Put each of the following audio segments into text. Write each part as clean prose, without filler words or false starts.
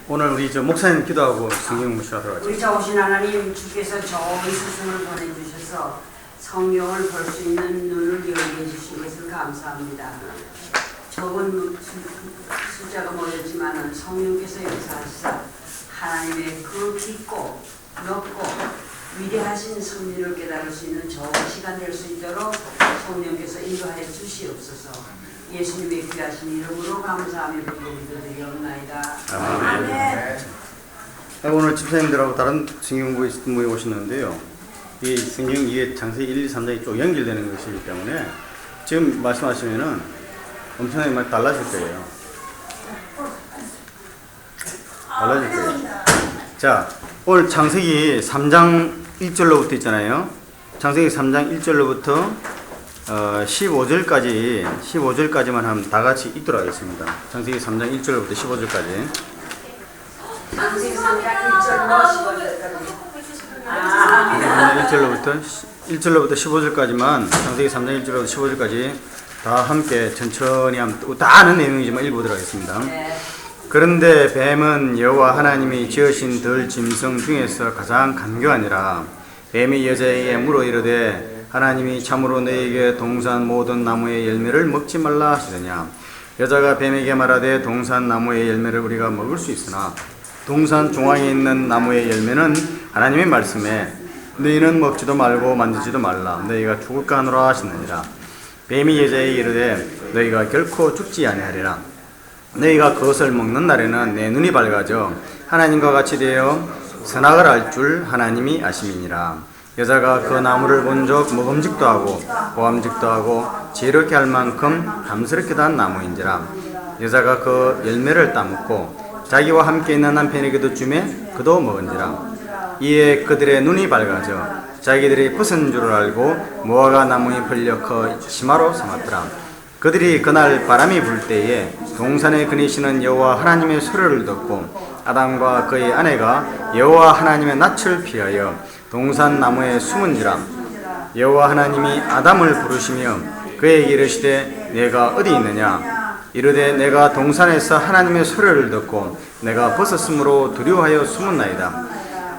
오늘 우리 목사님 기도하고 성경 묵상하도록 하죠. 우리 좋으신 하나님, 주께서 좋은 스승을 보내주셔서 성경을 볼 수 있는 눈을 열게 해주신 것을 감사합니다. 적은 숫자가 모였지만 성령께서 역사하시사 하나님의 그 깊고 넓고 위대하신 섭리를 깨달을 수 있는 좋은 시간 될 수 있도록 성령께서 인도하여 주시옵소서. 예수님의 귀하신 이름으로 감사하며 기도드리옵나이다. 아멘. 오늘 집사님들하고 다른 성경 공부에 오셨는데요. 이 성경 이게 창세기 1, 2, 3장이 쭉 연결되는 것이기 때문에 지금 말씀하시면은 엄청나게 많이 달라질 거예요. 달라질 거예요. 자, 오늘 창세기 3장 1절로부터 있잖아요. 창세기 3장 1절로부터 15절까지만 하면 다 같이 읽도록 하겠습니다. 창세기 3장 1절부터 15절까지. 창세기 3장 1절로 15절까지. 1절로부터 15절까지만, 창세기 3장 1절로부터 15절까지 다 함께 천천히 하면 다 아는 내용이지만 읽어보도록 하겠습니다. 네. 그런데 뱀은 여호와 하나님이 지으신 들 짐승 중에서 가장 간교하니라. 뱀이 여자에게 물어 이르되 하나님이 참으로 너에게 동산 모든 나무의 열매를 먹지 말라 하시더냐. 여자가 뱀에게 말하되 동산 나무의 열매를 우리가 먹을 수 있으나 동산 중앙에 있는 나무의 열매는 하나님의 말씀에 너희는 먹지도 말고 만지지도 말라 너희가 죽을까 하노라 하시느니라. 뱀이 여자에게 이르되 너희가 결코 죽지 아니하리라. 너희가 그것을 먹는 날에는 내 눈이 밝아져 하나님과 같이 되어 선악을 알 줄 하나님이 아심이니라. 여자가 그 나무를 본 적 먹음직도 하고 보암직도 하고 지혜롭게 할 만큼 탐스럽기도 한 나무인지라. 여자가 그 열매를 따먹고 자기와 함께 있는 남편에게도 주매 그도 먹은지라. 이에 그들의 눈이 밝아져 자기들이 벗은 줄을 알고 무화과 나무에 벌려 커 심화로 삼았더라. 그들이 그날 바람이 불 때에 동산에 거니시는 여호와 하나님의 소리를 듣고 아담과 그의 아내가 여호와 하나님의 낯을 피하여 동산 나무에 숨은지라. 여호와 하나님이 아담을 부르시며 그에게 이르시되 내가 어디 있느냐. 이르되 내가 동산에서 하나님의 소리를 듣고 내가 벗었으므로 두려워하여 숨었나이다.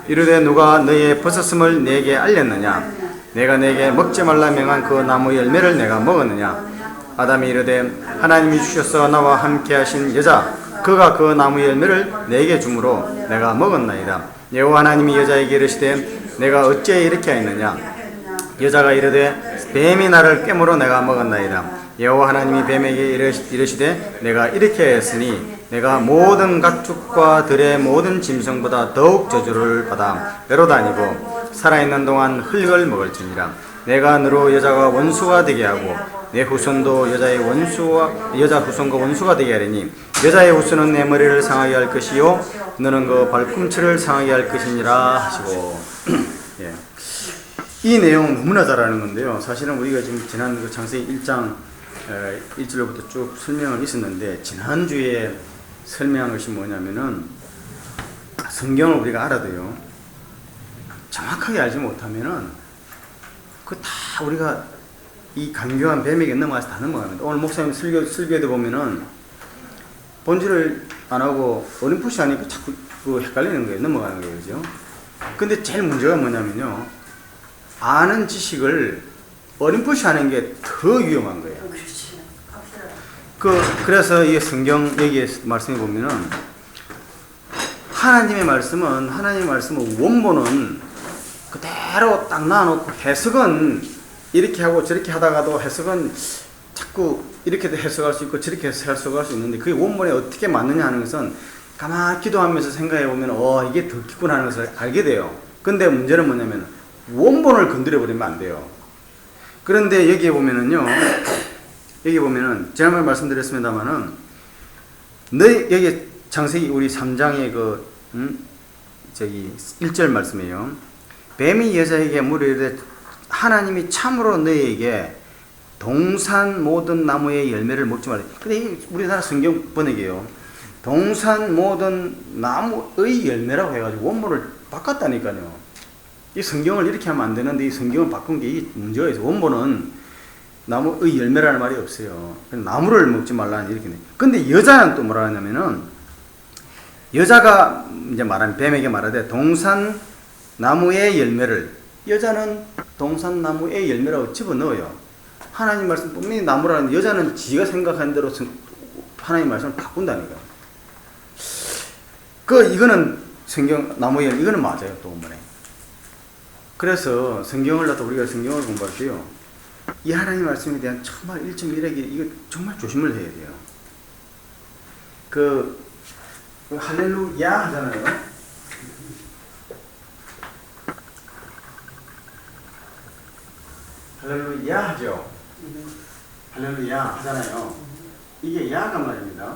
이르되 누가 너의 벗었음을 내게 알렸느냐. 내가 내게 먹지 말라 명한 그 나무 열매를 내가 먹었느냐. 아담이 이르되 하나님이 주셔서 나와 함께 하신 여자 그가 그 나무 열매를 내게 주므로 내가 먹었나이다. 여호와 하나님이 여자에게 이르시되 내가 어찌 이렇게 하였느냐. 여자가 이르되 뱀이 나를 깨물어 내가 먹었나이다. 여호와 하나님이 뱀에게 이르시되 내가 이렇게 했으니 내가 모든 가축과 들의 모든 짐승보다 더욱 저주를 받아 배로 다니고 살아있는 동안 흙을 먹을지니라. 내가 너로 여자가 원수가 되게 하고 내 후손도 여자 후손과 원수가 되게 하리니 여자의 후손은 내 머리를 상하게 할 것이요 너는 그 발꿈치를 상하게 할 것이니라 하시고. 예. 이 내용 너무나 잘 아는 건데요. 사실은 우리가 지금 지난 그 창세기 1장 1절부터 쭉 설명을 있었는데 지난주에 설명한 것이 뭐냐면은 성경을 우리가 알아도요 정확하게 알지 못하면은 그 다 우리가 이 간교한 뱀에게 넘어가서 다 넘어갑니다. 오늘 목사님 설교에도 보면은 본질을 안 하고 어렴풋이 하니까 자꾸 그 헷갈리는 거예요. 넘어가는 거예요. 그죠? 근데 제일 문제가 뭐냐면요. 아는 지식을 어렴풋이 하는 게 더 위험한 거예요. 그래서 이 성경 여기에 말씀해 보면은 하나님의 말씀은 원본은 그대로 딱 놔놓고 해석은 이렇게 하고 저렇게 하다가도 해석은 자꾸 이렇게도 해석할 수 있고 저렇게 해석할 수 있는데 그게 원본에 어떻게 맞느냐 하는 것은 가만히 기도하면서 생각해 보면 이게 더 깊구나 하는 것을 알게 돼요. 근데 문제는 뭐냐면 원본을 건드려 버리면 안 돼요. 그런데 여기에 보면은요. 여기 보면은 지난번에 말씀드렸습니다만은 여기 창세기 우리 3장의 1절 말씀이에요. 뱀이 여자에게 물으되 하나님이 참으로 너희에게 동산 모든 나무의 열매를 먹지 말라. 근데 우리나라 성경 번역이에요. 동산 모든 나무의 열매라고 해가지고 원본을 바꿨다니까요. 이 성경을 이렇게 하면 안 되는데 이 성경을 바꾼 게 이 문제가 있어요. 원본은 나무의 열매라는 말이 없어요. 나무를 먹지 말라는 이렇게. 근데 여자는 또 뭐라 하냐면은 여자가 이제 말하는 뱀에게 말하되 동산 나무의 열매를, 여자는 동산 나무의 열매라고 집어넣어요. 하나님 말씀 분명히 나무라는, 여자는 지가 생각한 대로 하나님 말씀을 바꾼다니까. 이거는 성경 나무의 열매, 이거는 맞아요. 또 본문에. 그래서 성경을 갖다 우리가 성경을 공부할 때요, 이 하나님 말씀에 대한 정말 1.1핵이 이거 정말 조심을 해야 돼요. 할렐루야 하잖아요. 할렐루야 하죠. 할렐루야 하잖아요. 이게 야가 말입니다.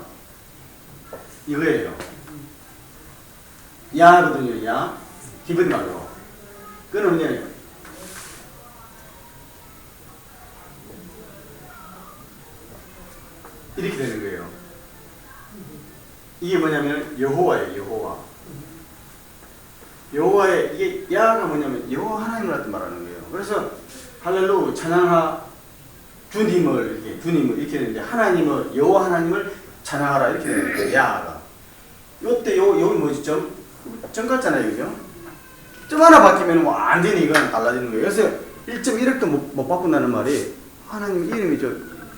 이거예요. 야거든요. 야. 히브리 말로. 그건 뭐냐면 이렇게 되는 거예요. 이게 뭐냐면 여호와예요. 여호와. 여호와의, 이게 야가 뭐냐면 여호와 하나님을 갖다 말하는 거예요. 그래서 할렐루 찬양하 주님을 이렇게 되는데, 하나님을, 여호와 하나님을 찬양하라 이렇게 되는 거예요. 야가. 요때 여기 뭐지? 점 같잖아요. 그죠? 점 하나 바뀌면 완전히 이건 달라지는 거예요. 그래서 1.1핵도 못 바꾼다는 말이, 하나님 이름이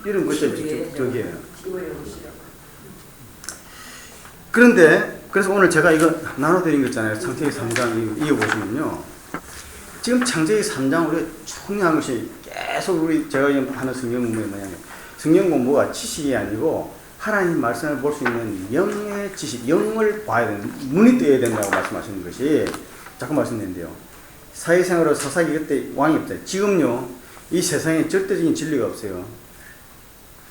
이름 저기예요. 그런데 그래서 오늘 제가 이거 나눠드린 거 있잖아요. 창세기 3장 이거 보시면요, 지금 창세기 3장 우리가 중요한 것이 계속 제가 하는 성경 공부에 뭐냐면, 성경 공부가 지식이 아니고 하나님 말씀을 볼 수 있는 영의 지식, 영을 봐야 되는, 눈이 떠야 된다고 말씀하시는 것이 자꾸 말씀드린대요. 사회생활로 사사기 그때 왕이 없어요. 지금요 이 세상에 절대적인 진리가 없어요.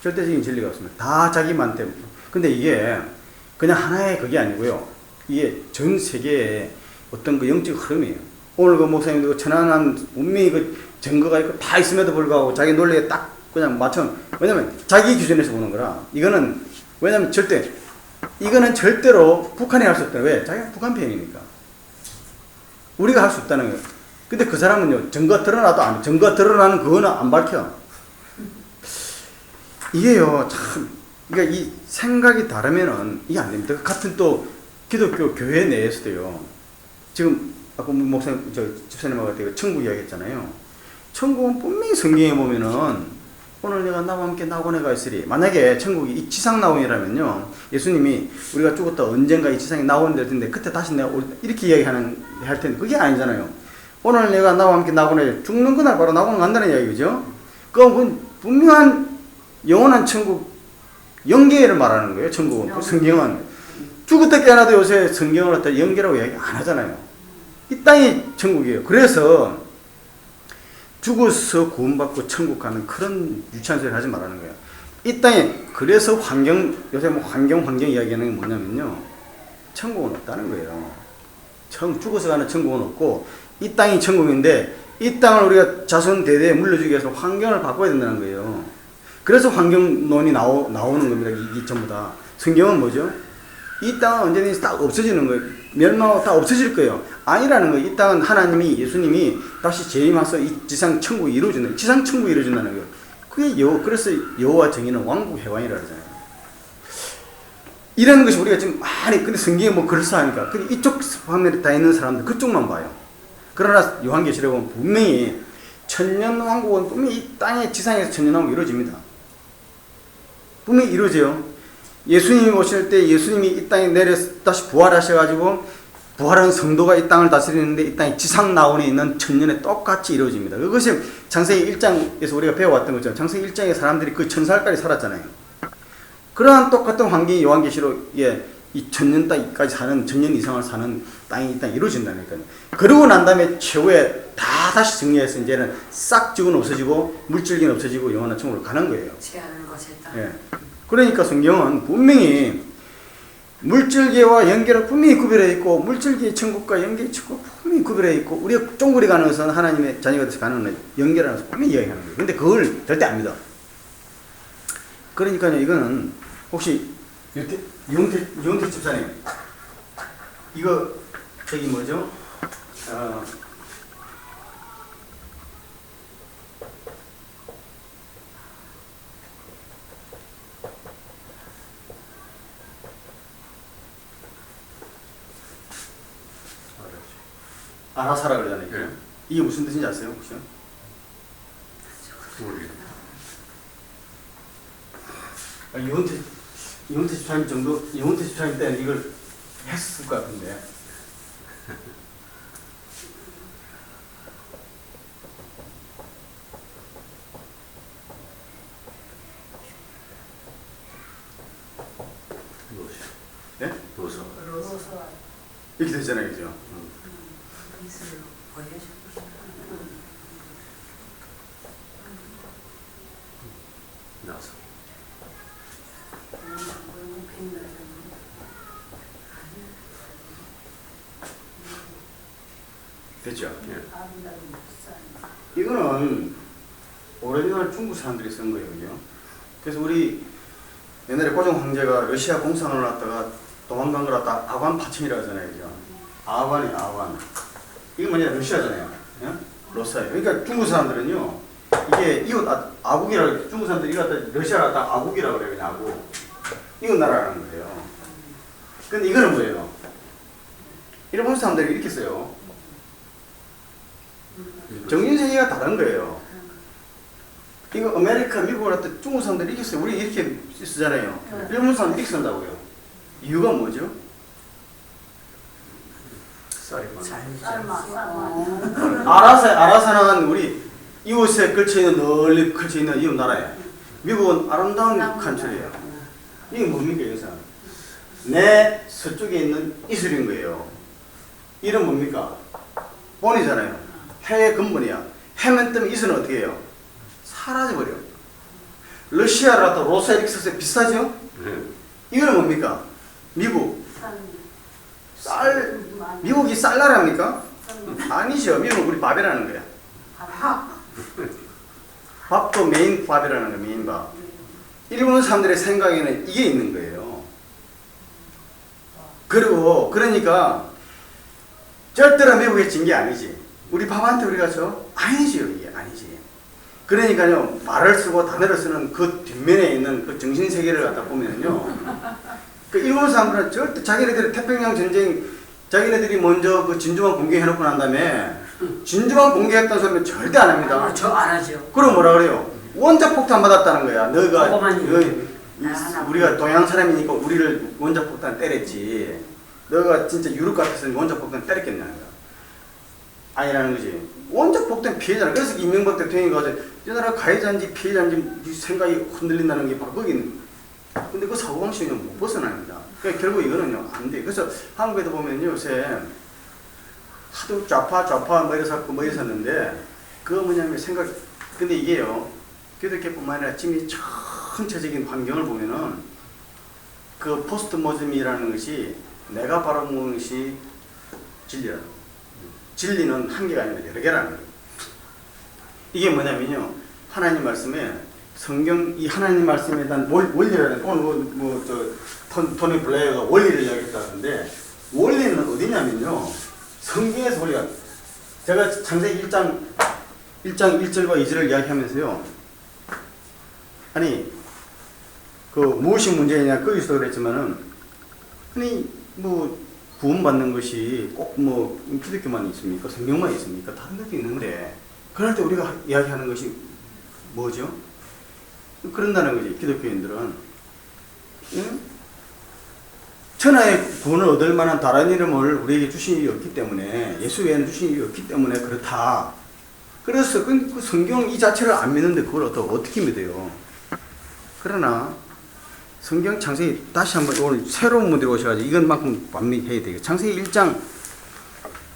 절대적인 진리가 없습니다. 다 자기만 때문에. 근데 이게 그냥 하나의 그게 아니고요, 이게 전 세계의 어떤 영적 흐름이에요. 오늘 목사님도 천안한 분명히 증거가 있고 다 있음에도 불구하고 자기 논리에 딱 그냥 맞춰. 왜냐면 자기 기준에서 보는 거라. 이거는 왜냐면 이거는 절대로 북한이 할 수 없다. 왜? 자기가 북한 편이니까. 우리가 할 수 없다는 거예요. 근데 그 사람은요, 증거 드러나도 증거 드러나는 그거는 안 밝혀. 이게요, 참, 그러니까 이 생각이 다르면은 이게 안 됩니다. 같은 또 기독교 교회 내에서도요, 지금 아까 목사님, 집사님하고 천국 이야기 했잖아요. 천국은 분명히 성경에 보면은, 오늘 내가 나와 함께 낙원에 가 있으리. 만약에 천국이 이 지상 낙원이라면요, 예수님이 우리가 죽었다 언젠가 이 지상에 낙원이 될 텐데 그때 다시 내가 이렇게 할 텐데 그게 아니잖아요. 오늘 내가 나와 함께 낙원에, 죽는 그날 바로 낙원 간다는 이야기죠. 그건 분명한 영원한 천국, 영계를 말하는 거예요. 천국은. 성경은 죽었다 깨어나도 요새 성경을 갖다 영계라고 이야기 안 하잖아요. 이 땅이 천국이에요. 그래서 죽어서 구원받고 천국 가는 그런 유치한 소리 하지 말라는 거예요. 이 땅에, 그래서 요새 환경 이야기하는 게 뭐냐면요, 천국은 없다는 거예요. 죽어서 가는 천국은 없고, 이 땅이 천국인데, 이 땅을 우리가 자손 대대에 물려주기 위해서 환경을 바꿔야 된다는 거예요. 그래서 환경론이 나오는 겁니다. 이게 전부 다. 성경은 뭐죠? 이 땅은 언제든지 딱 없어지는 거예요. 멸망하고 다 없어질 거예요. 아니라는 거예요. 이 땅은 하나님이, 예수님이 다시 재림해서 이 지상 천국이 이루어진다. 지상 천국이 이루어진다는 거예요. 그래서 여호와 정의는 왕국 해방이라 그러잖아요. 이런 것이 우리가 지금 많이, 근데 성경에 뭐 그럴싸하니까. 근데 이쪽 화면에 다 있는 사람들 그쪽만 봐요. 그러나 요한계시록에 보면 분명히 천년왕국은 분명히 이 땅의 지상에서 천년왕국이 이루어집니다. 분명히 이루어져요. 예수님이 오실 때 예수님이 이 땅에 내려서 다시 부활하셔가지고, 부활한 성도가 이 땅을 다스리는데 이 땅이 지상 낙원에 있는 천년에 똑같이 이루어집니다. 그것이 창세기 1장에서 우리가 배워왔던 것처럼, 창세기 1장에 사람들이 그 천사까지 살았잖아요. 그러한 똑같은 환경이 요한계시록에 이 천년 땅까지 사는, 천년 이상을 사는 땅이 이 땅에 이루어진다니까요. 그러고 난 다음에 최후에 다시 정리해서 이제는 싹 지구는 없어지고 물질기는 없어지고 영원한 천국으로 가는 거예요. 제하는 것에 따라. 예. 그러니까 성경은 분명히 물질계와 영계를 분명히 구별해 있고, 물질계의 천국과 영계의 천국 분명히 구별해 있고, 우리가 쫑그리 가는 것은 하나님의 자녀가 돼서 가는 영계라는 것을 분명히 이야기하는 거예요. 근데 그걸 절대 안 믿어. 그러니까요, 이거는 혹시 유은태 집사님, 이거 저기 뭐죠? 아라사라 그러잖아요. 예. 이게 무슨 뜻인지 아세요? 혹시? 이원태 집사님 정도, 이원태 집사님 때는 이걸 했을 것 같은데. 네? 도서. 이렇게 되잖아요, 그죠? 나서. 됐죠? 예. 이거는 오리지널 중국 사람들이 쓴 거예요, 그죠? 그래서 우리 옛날에 고종 황제가 러시아 공산을 왔다가 도망간 걸 갖다 아관 파천이라고 하잖아요, 그죠? 아관이 아관. 이게 뭐냐, 러시아잖아요. 예? 러시아예요. 그러니까 중국 사람들은요, 이게 이거 아국이라고, 중국 사람들이 이거 갖다 러시아 갖다 아국이라고 그래요, 그냥 아국. 이건 나라라는 거예요. 근데 이거는 뭐예요? 일본 사람들이 이렇게 써요. 정신세계가 다른 거예요. 이거 아메리카, 미국을 갖다 중국 사람들이 이렇게 써요. 우리 이렇게 쓰잖아요. 일본 사람들이 이렇게 쓴다고요. 이유가 뭐죠? 아라사는 우리 이웃에 걸쳐있는, 널리 걸쳐있는 이웃 나라예요. 미국은 아름다운 칸트리예요. 이게 뭡니까, 이것은? 내 서쪽에 있는 이슬인 거예요. 이름 뭡니까? 본이잖아요. 해의 근본이야. 해만 뜨면 이슬은 어떻게 해요? 사라져버려. 러시아를 갖다 로사릭스에 비슷하죠? 이거는 뭡니까? 미국. 미국이 쌀나라입니까? 아니죠. 미국은 우리 밥이라는 거야. 밥도 메인 밥이라는 거야, 메인 밥. 일본 사람들의 생각에는 이게 있는 거예요. 그리고, 그러니까, 절대로 미국에 진 게 아니지. 우리 밥한테 우리가 아니지요, 이게 아니지. 그러니까요, 말을 쓰고 단어를 쓰는 그 뒷면에 있는 그 정신세계를 갖다 보면요. 그 일본 사람들은 절대 자기네들이 태평양 전쟁, 자기네들이 먼저 그 진주만 공개해놓고 난 다음에 진주만 공개했다는 소리는 절대 안 합니다. 저 안 하죠. 그럼 뭐라 그래요? 원자 폭탄 받았다는 거야. 너가 우리가 동양 사람이니까 우리를 원자 폭탄 때렸지. 너가 진짜 유럽 같았으면 원자 폭탄 때렸겠냐는 거야. 아니라는 거지. 원자 폭탄 피해자라. 그래서 이명박 대통령이 가서 이 나라 가해자인지 피해자인지 생각이 흔들린다는 게 바로 거기 있는. 근데 그 사고방식은 못 벗어납니다. 그러니까 결국 이거는요, 안 돼. 그래서 한국에도 보면요, 요새 하도 좌파 뭐 이래서 했는데, 그거 뭐냐면 근데 이게요, 기독교뿐만 아니라 지금 전체적인 환경을 보면은, 그 포스트 모즘이라는 것이 내가 바라보는 것이 진리라는 거예요. 진리는 한 개가 아니라 여러 개라는 거예요. 이게 뭐냐면요, 하나님 말씀에 성경 이 하나님 말씀에 대한 원리라는 오늘 토니 블레어가 원리를 이야기했다는데 원리는 어디냐면요, 성경에서 원리가 제가 창세기 1장 1절과 2절을 이야기하면서요, 아니 그 무엇이 문제냐 거기서 그랬지만은 아니 뭐 구원받는 것이 꼭 뭐 기독교만 있습니까? 성경만 있습니까? 다른 것도 있는데 그럴 때 우리가 이야기하는 것이 뭐죠? 그런다는 거지. 기독교인들은 응? 천하의 구원을 얻을 만한 다른 이름을 우리에게 주신 일이 없기 때문에, 예수 외에는 주신 일이 없기 때문에 그렇다. 그래서 그 성경 이 자체를 안 믿는데 그걸 어떻게 믿어요? 그러나 성경 창세기 다시 한번 오늘 새로운 분들이 오셔가지고 이것만큼 반미해야 되겠죠. 창세기 1장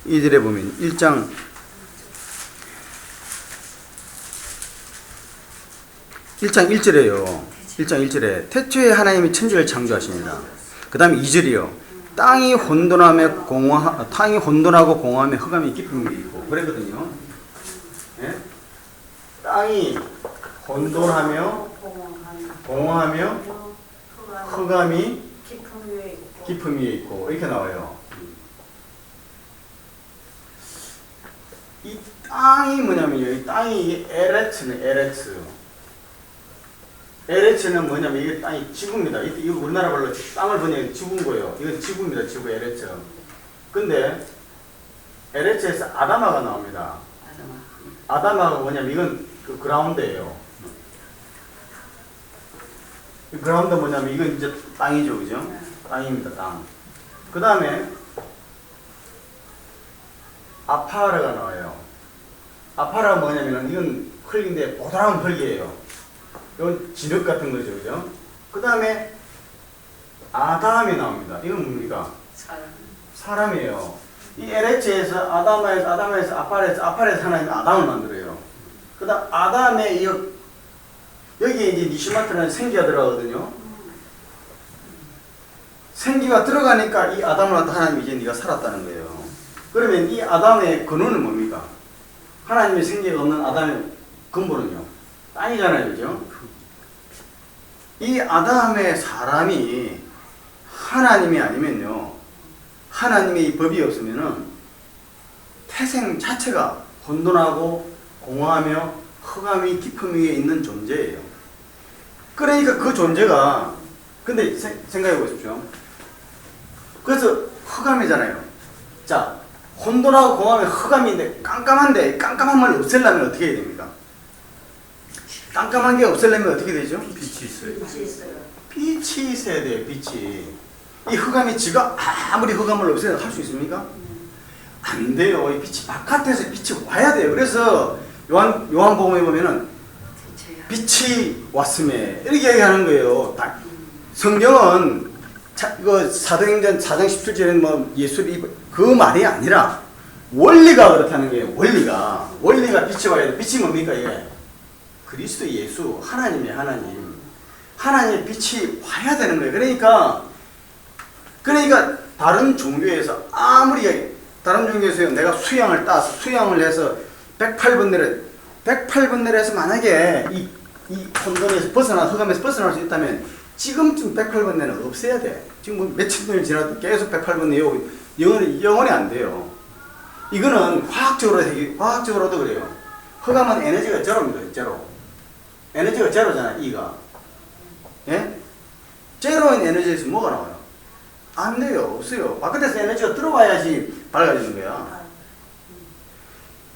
2절에 보면 1장 1절에요. 1장 1절에 태초에 하나님이 천지를 창조하십니다. 그 다음에 2절이요. 땅이 혼돈하고 공허함에 흑암이 깊음이 있고 그랬거든요. 예? 땅이 혼돈하며 공허하며 흑암이 깊음 위에 있고 이렇게 나와요. 이 땅이 뭐냐면요, 이 땅이 에레츠는 뭐냐면 이게 땅이 지구입니다. 이거 우리나라 말로 땅을 번역해 지구인 거예요. 이건 지구입니다. 지구 에레츠. 근데 LH에서 아다마가 나옵니다. 아다마가 뭐냐면 이건 그 그라운드예요. 이 그라운드 뭐냐면 이건 이제 땅이죠, 그죠? 땅입니다, 땅. 그 다음에 아파라가 나와요. 아파라가 뭐냐면은 이건 흙인데 보드라운 흙이에요. 이건 진흙 같은 거죠, 그죠? 그 다음에 아담이 나옵니다. 이건 뭡니까? 사람이에요. 이 LH에서 아담에서 아파레에서 하나님 아담을 만들어요. 그 다음 아담의 여기에 이제 니시마트라는 생기가 들어가거든요. 생기가 들어가니까 이 아담을 갖다 하나님이 이제 네가 살았다는 거예요. 그러면 이 아담의 근원은 뭡니까? 하나님의 생기가 없는 아담의 근본은요? 땅이잖아요, 그죠? 이 아담의 사람이 하나님이 아니면요, 하나님의 이 법이 없으면은 태생 자체가 혼돈하고 공허하며 흑암이 깊음 위에 있는 존재예요. 그러니까 그 존재가, 근데 생각해 보십시오. 그래서 흑암이잖아요. 자, 혼돈하고 공허하며 흑암인데 깜깜한데 깜깜한 걸 없애려면 어떻게 해야 됩니까? 깜깜한 게 없애려면 어떻게 되죠? 빛이 있어요. 빛이 있어야 돼요, 빛이. 이 흑암이 지가 아무리 흑암을 없애려 할 수 있습니까? 안 돼요. 이 빛이 바깥에서 빛이 와야 돼요. 그래서 요한복음에 보면은 빛이 왔음에 이렇게 얘기하는 거예요. 성경은 이거 사도행전 4장 17절에는 뭐 예수를 그 말이 아니라 원리가 그렇다는 거예요. 원리가 빛이 와야 돼. 빛이 뭡니까 이게? 그리스도 예수, 하나님의 하나님. 하나님의 빛이 와야 되는 거예요. 그러니까 다른 종교에서 다른 종교에서 내가 수양을 해서 108번 내려서 만약에 이 혼돈에서 흑암에서 벗어날 수 있다면 지금쯤 108번 내는 없애야 돼. 지금 뭐 며칠 년이 지나도 계속 108번 내요. 영원히 안 돼요. 이거는 과학적으로도 그래요. 흑암은 에너지가 제로입니다. 제로. 에너지가 제로잖아, E가. 예? 제로인 에너지에서 뭐가 나와요? 안 돼요. 없어요. 바깥에서 에너지가 들어와야지 밝아지는 거야.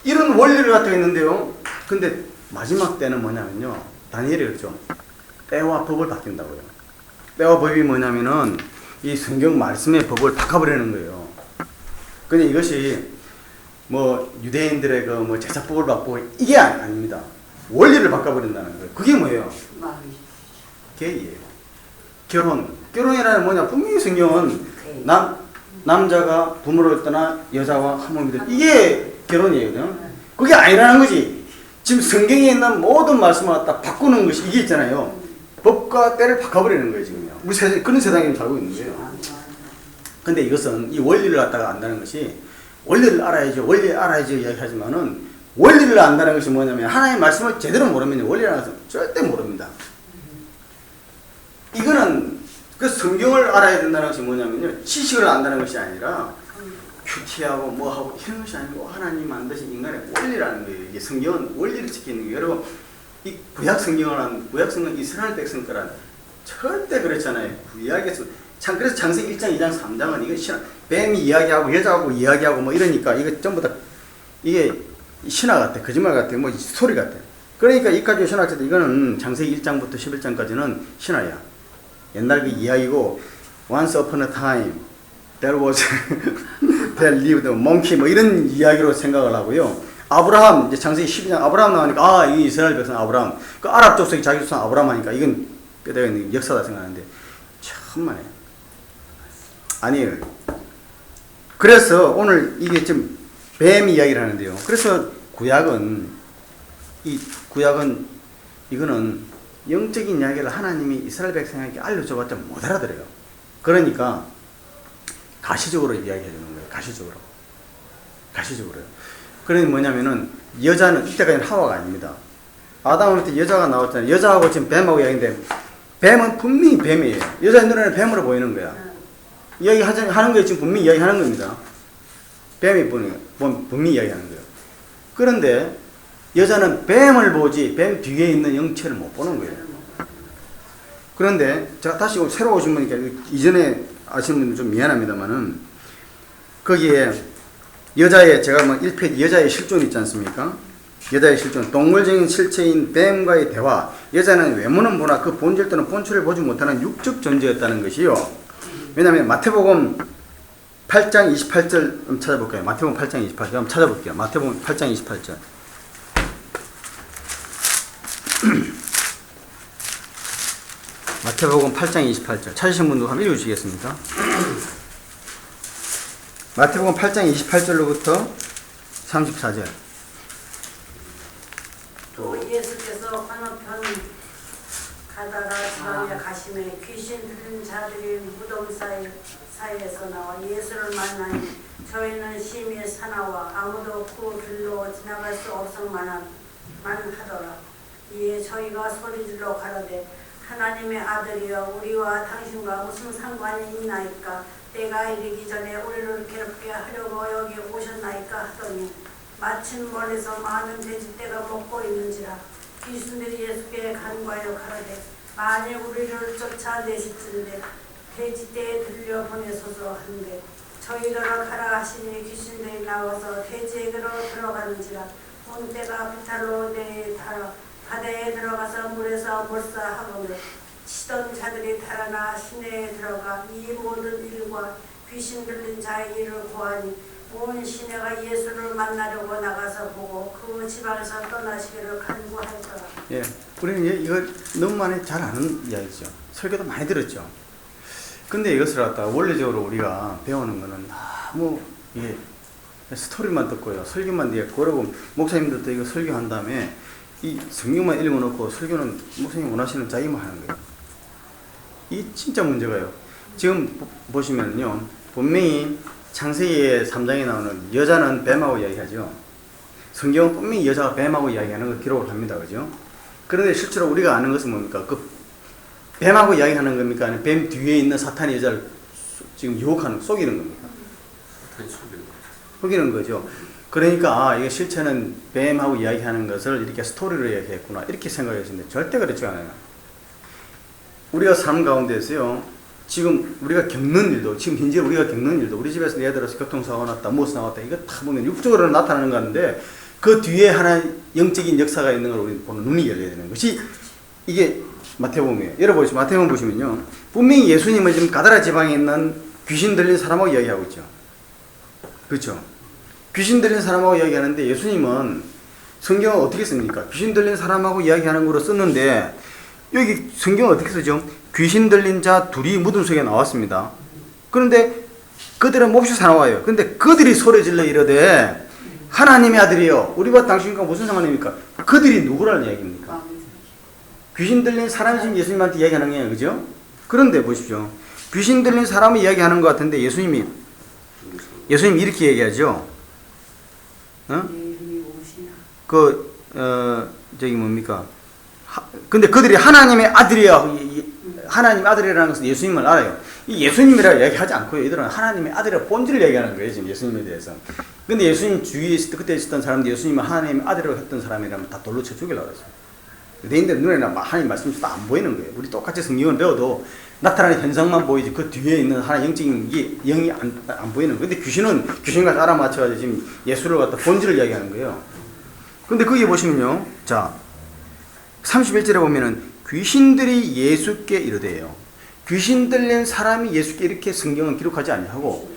이런 원리를 갖고 있는데요. 근데 마지막 때는 뭐냐면요. 다니엘이 그랬죠. 때와 법을 바뀐다고요. 때와 법이 뭐냐면은 이 성경 말씀의 법을 바꿔버리는 거예요. 근데 이것이 뭐 유대인들의 그 뭐 제사법을 바꾸고 이게 아닙니다. 원리를 바꿔버린다는 거예요. 그게 뭐예요? 게이예요. 결혼이라는 뭐냐? 분명히 성경은 남자가 부모를 떠나 여자와 한 몸이 되 이게 결혼이에요. 그게 아니라는 거지. 지금 성경에 있는 모든 말씀을 갖다 바꾸는 것이 이게 있잖아요. 법과 때를 바꿔버리는 거예요, 지금요. 우리 그런 세상에 살고 있는 거예요. 근데 이것은 이 원리를 갖다가 안다는 것이 원리를 알아야죠 이야기하지만은 원리를 안다는 것이 뭐냐면 하나님의 말씀을 제대로 모르면 원리라는 것은 절대 모릅니다. 이거는 그 성경을 알아야 된다는 것이 뭐냐면요. 지식을 안다는 것이 아니라 큐티하고 뭐하고 이런 것이 아니고 하나님 만드신 인간의 원리라는 거예요. 이게 성경은 원리를 지키는 거예요. 여러분 이 구약 성경은 이스라엘 백성 거란 절대 그렇잖아요. 구약에서 그래서 창세기 1장, 2장, 3장은 이거 신화, 뱀이 이야기하고 여자하고 이야기하고 뭐 이러니까 이거 전부 다 이게 신화 같아, 거짓말 같아, 뭐 스토리 같아. 그러니까 이까지 신학자들 이거는 창세기 1장부터 11장까지는 신화야. 옛날 그 이야기고 once upon a time there was there lived a monkey 뭐 이런 이야기로 생각을 하고요. 아브라함 이제 창세기 12장 아브라함 나오니까 이 이스라엘 백성 아브라함 그 아랍 족속이 자기 조상 아브라함 하니까 이건 뼈대가 있는 역사다 생각하는데 참만해. 아니에요. 그래서 오늘 이게 좀 뱀 이야기를 하는데요. 그래서 구약은 이거는 영적인 이야기를 하나님이 이스라엘 백성에게 알려줘봤자 못 알아들어요. 그러니까 가시적으로 이야기해 주는 거예요. 가시적으로요. 그러니 뭐냐면은 여자는 이때까지는 하와가 아닙니다. 아담 때 여자가 나왔잖아요. 여자하고 지금 뱀하고 이야기인데 뱀은 분명히 뱀이에요. 여자의 눈에는 뱀으로 보이는 거야. 이야기하는 거에 지금 분명히 이야기하는 겁니다. 뱀이 분명히 이야기하는 거예요. 그런데 여자는 뱀을 보지 뱀 뒤에 있는 영체를 못 보는 거예요. 그런데 제가 다시 새로 오신 분이니까 이전에 아시는 분들 좀 미안합니다만은 거기에 여자의 제가 뭐 1페이지 여자의 실존 있지 않습니까? 여자의 실존, 동물적인 실체인 뱀과의 대화. 여자는 외모는 보나 그 본질 또는 본체를 보지 못하는 육적 존재였다는 것이요. 왜냐하면 마태복음 8장 28절 한번 찾아볼까요? 마태복음 8장 28절 한번 찾아볼게요. 마태복음 8장 28절. 마태복음 8장 28절 찾으신 분도 한번 읽어주시겠습니까? 마태복음 8장 28절로부터 34절. 또 예수께서 건너편 가다라 지방에 가심에 귀신 들린 자들이 무덤 사이에서 나와 예수를 만나니 저희는 심히 사나워 아무도 그 길로 지나갈 수 없을 만하더라. 이에 저희가 소리질러 가로되 하나님의 아들이여 우리와 당신과 무슨 상관이 있나이까? 때가 이르기 전에 우리를 괴롭게 하려고 여기 오셨나이까 하더니 마침 멀리서 많은 돼지떼가 먹고 있는지라. 귀신들이 예수께 간과하여 가로되 만일 우리를 쫓아내실진데 돼지떼에 들려 보내소서 하는데 저희더러 가라 하시니 귀신들이 나와서 돼지에게로 들어가는지라. 온 때가 비탈로 내달아 바다에 들어가서 물에서 몰사하거늘 치던 자들이 달아나 시내에 들어가 이 모든 일과 귀신 들린 자의 일을 고하니 온 시내가 예수를 만나려고 나가서 보고 그 지방에서 떠나시기를 간구하였더라. 예, 우리는 이거 너무 많이 잘 아는 이야기죠. 설교도 많이 들었죠. 근데 이것을 갖다가 원래적으로 우리가 배우는 거는 너무 이게 스토리만 듣고요. 설교만 듣고 그러고 목사님들도 이거 설교한 다음에 이 성경만 읽어놓고 설교는 목사님 원하시는 자기만 하는 거예요. 이 진짜 문제가요. 지금 보시면요. 분명히 창세기 3장에 나오는 여자는 뱀하고 이야기하죠. 성경은 분명히 여자가 뱀하고 이야기하는 걸 기록을 합니다. 그죠? 그런데 실제로 우리가 아는 것은 뭡니까? 그 뱀하고 이야기하는 겁니까? 아니면 뱀 뒤에 있는 사탄이 여자를 지금 유혹하는, 속이는 겁니까? 사탄이 속이는 거죠. 속이는 거죠. 그러니까 이게 실체는 뱀하고 이야기하는 것을 이렇게 스토리로 이야기했구나 이렇게 생각하시는데 절대 그렇지 않아요. 우리가 삶 가운데서요. 지금 우리가 겪는 일도 지금 현재 우리가 겪는 일도 우리 집에서 예를 들어서 교통사고가 났다 무엇이 나왔다 이거 다 보면 육적으로 나타나는 건데 그 뒤에 하나 영적인 역사가 있는 걸 우리 보는 눈이 열려야 되는 것이 이게 마태복음이에요. 여러분 마태복음 보시면요. 분명히 예수님은 지금 가다라 지방에 있는 귀신 들린 사람하고 이야기하고 있죠. 그렇죠? 귀신 들린 사람하고 이야기하는데 예수님은 성경을 어떻게 씁니까? 귀신 들린 사람하고 이야기하는 거로 썼는데 여기 성경을 어떻게 쓰죠? 귀신 들린 자 둘이 무덤 속에 나왔습니다. 그런데 그들은 몹시 사나워요. 그런데 그들이 소리질러 이러되 하나님의 아들이요. 우리와 당신과 무슨 상관입니까? 그들이 누구라는 이야기입니까? 귀신 들린 사람이 지금 예수님한테 이야기하는 거예요. 그죠? 그런데 보십시오. 귀신 들린 사람이 이야기하는 것 같은데 예수님이 이렇게 얘기하죠. 저기 뭡니까? 근데 그들이 하나님의 아들이야. 하나님의 아들이라는 것은 예수님을 알아요. 이 예수님이라고 얘기하지 않고요. 이들은 하나님의 아들이라고 본질을 얘기하는 거예요. 지금 예수님에 대해서. 근데 예수님 주위에 그때 있었던 사람들 예수님을 하나님의 아들이라고 했던 사람이라면 다 돌로 쳐 죽이려고 했어요. 유대인들 눈에는 하나님 말씀이 다 안 보이는 거예요. 우리 똑같이 성경을 배워도 나타나는 현상만 보이지 그 뒤에 있는 하나 영적인 게 영이 안 보이는 거예요. 근데 귀신은 귀신과 알아맞혀가지고 지금 예수를 갖다 본질을 이야기하는 거예요. 근데 거기 보시면요. 자, 31절에 보면은 귀신들이 예수께 이르되요. 귀신 들린 사람이 예수께 이렇게 성경은 기록하지 아니하고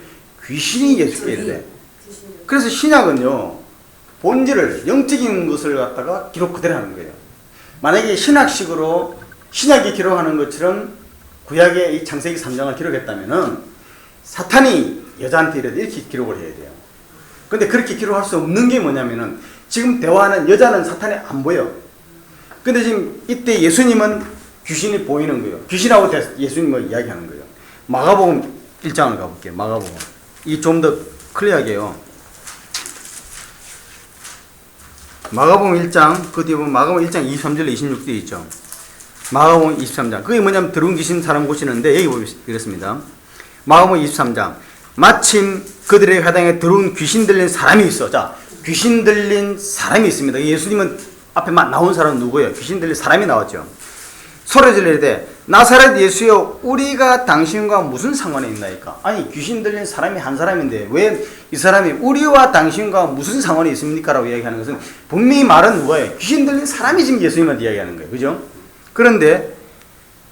귀신이 예수께 이르되. 그래서 신약은요. 본질을 영적인 것을 갖다가 기록 그대로 하는 거예요. 만약에 신학식으로 신약이 기록하는 것처럼 구약의 이 창세기 3장을 기록했다면은 사탄이 여자한테 이르되 이렇게 기록을 해야 돼요. 근데 그렇게 기록할 수 없는 게 뭐냐면은 지금 대화하는 여자는 사탄이 안 보여. 근데 지금 이때 예수님은 귀신이 보이는 거예요. 귀신하고 예수님을 이야기하는 거예요. 마가복음 1장을 가볼게요. 마가복음. 이 좀 더 클리어하게 해요. 마가복음 1장, 그 뒤에 보면 마가복음 1장 23절에 26절 있죠. 마가복음 23장. 그게 뭐냐면 들어온 귀신 사람 고치는데 여기 보면 이렇습니다. 마가복음 23장. 마침 그들의 회당에 들어온 귀신 들린 사람이 있어. 자, 귀신 들린 사람이 있습니다. 예수님은 앞에 나온 사람은 누구예요? 귀신 들린 사람이 나왔죠. 소리 지르되 나사렛 예수여, 우리가 당신과 무슨 상관이 있나이까? 아니, 귀신 들린 사람이 한 사람인데 왜 이 사람이 우리와 당신과 무슨 상관이 있습니까? 라고 이야기하는 것은 분명히 말은 누가예요? 귀신 들린 사람이 지금 예수님한테 이야기하는 거예요. 그죠? 그런데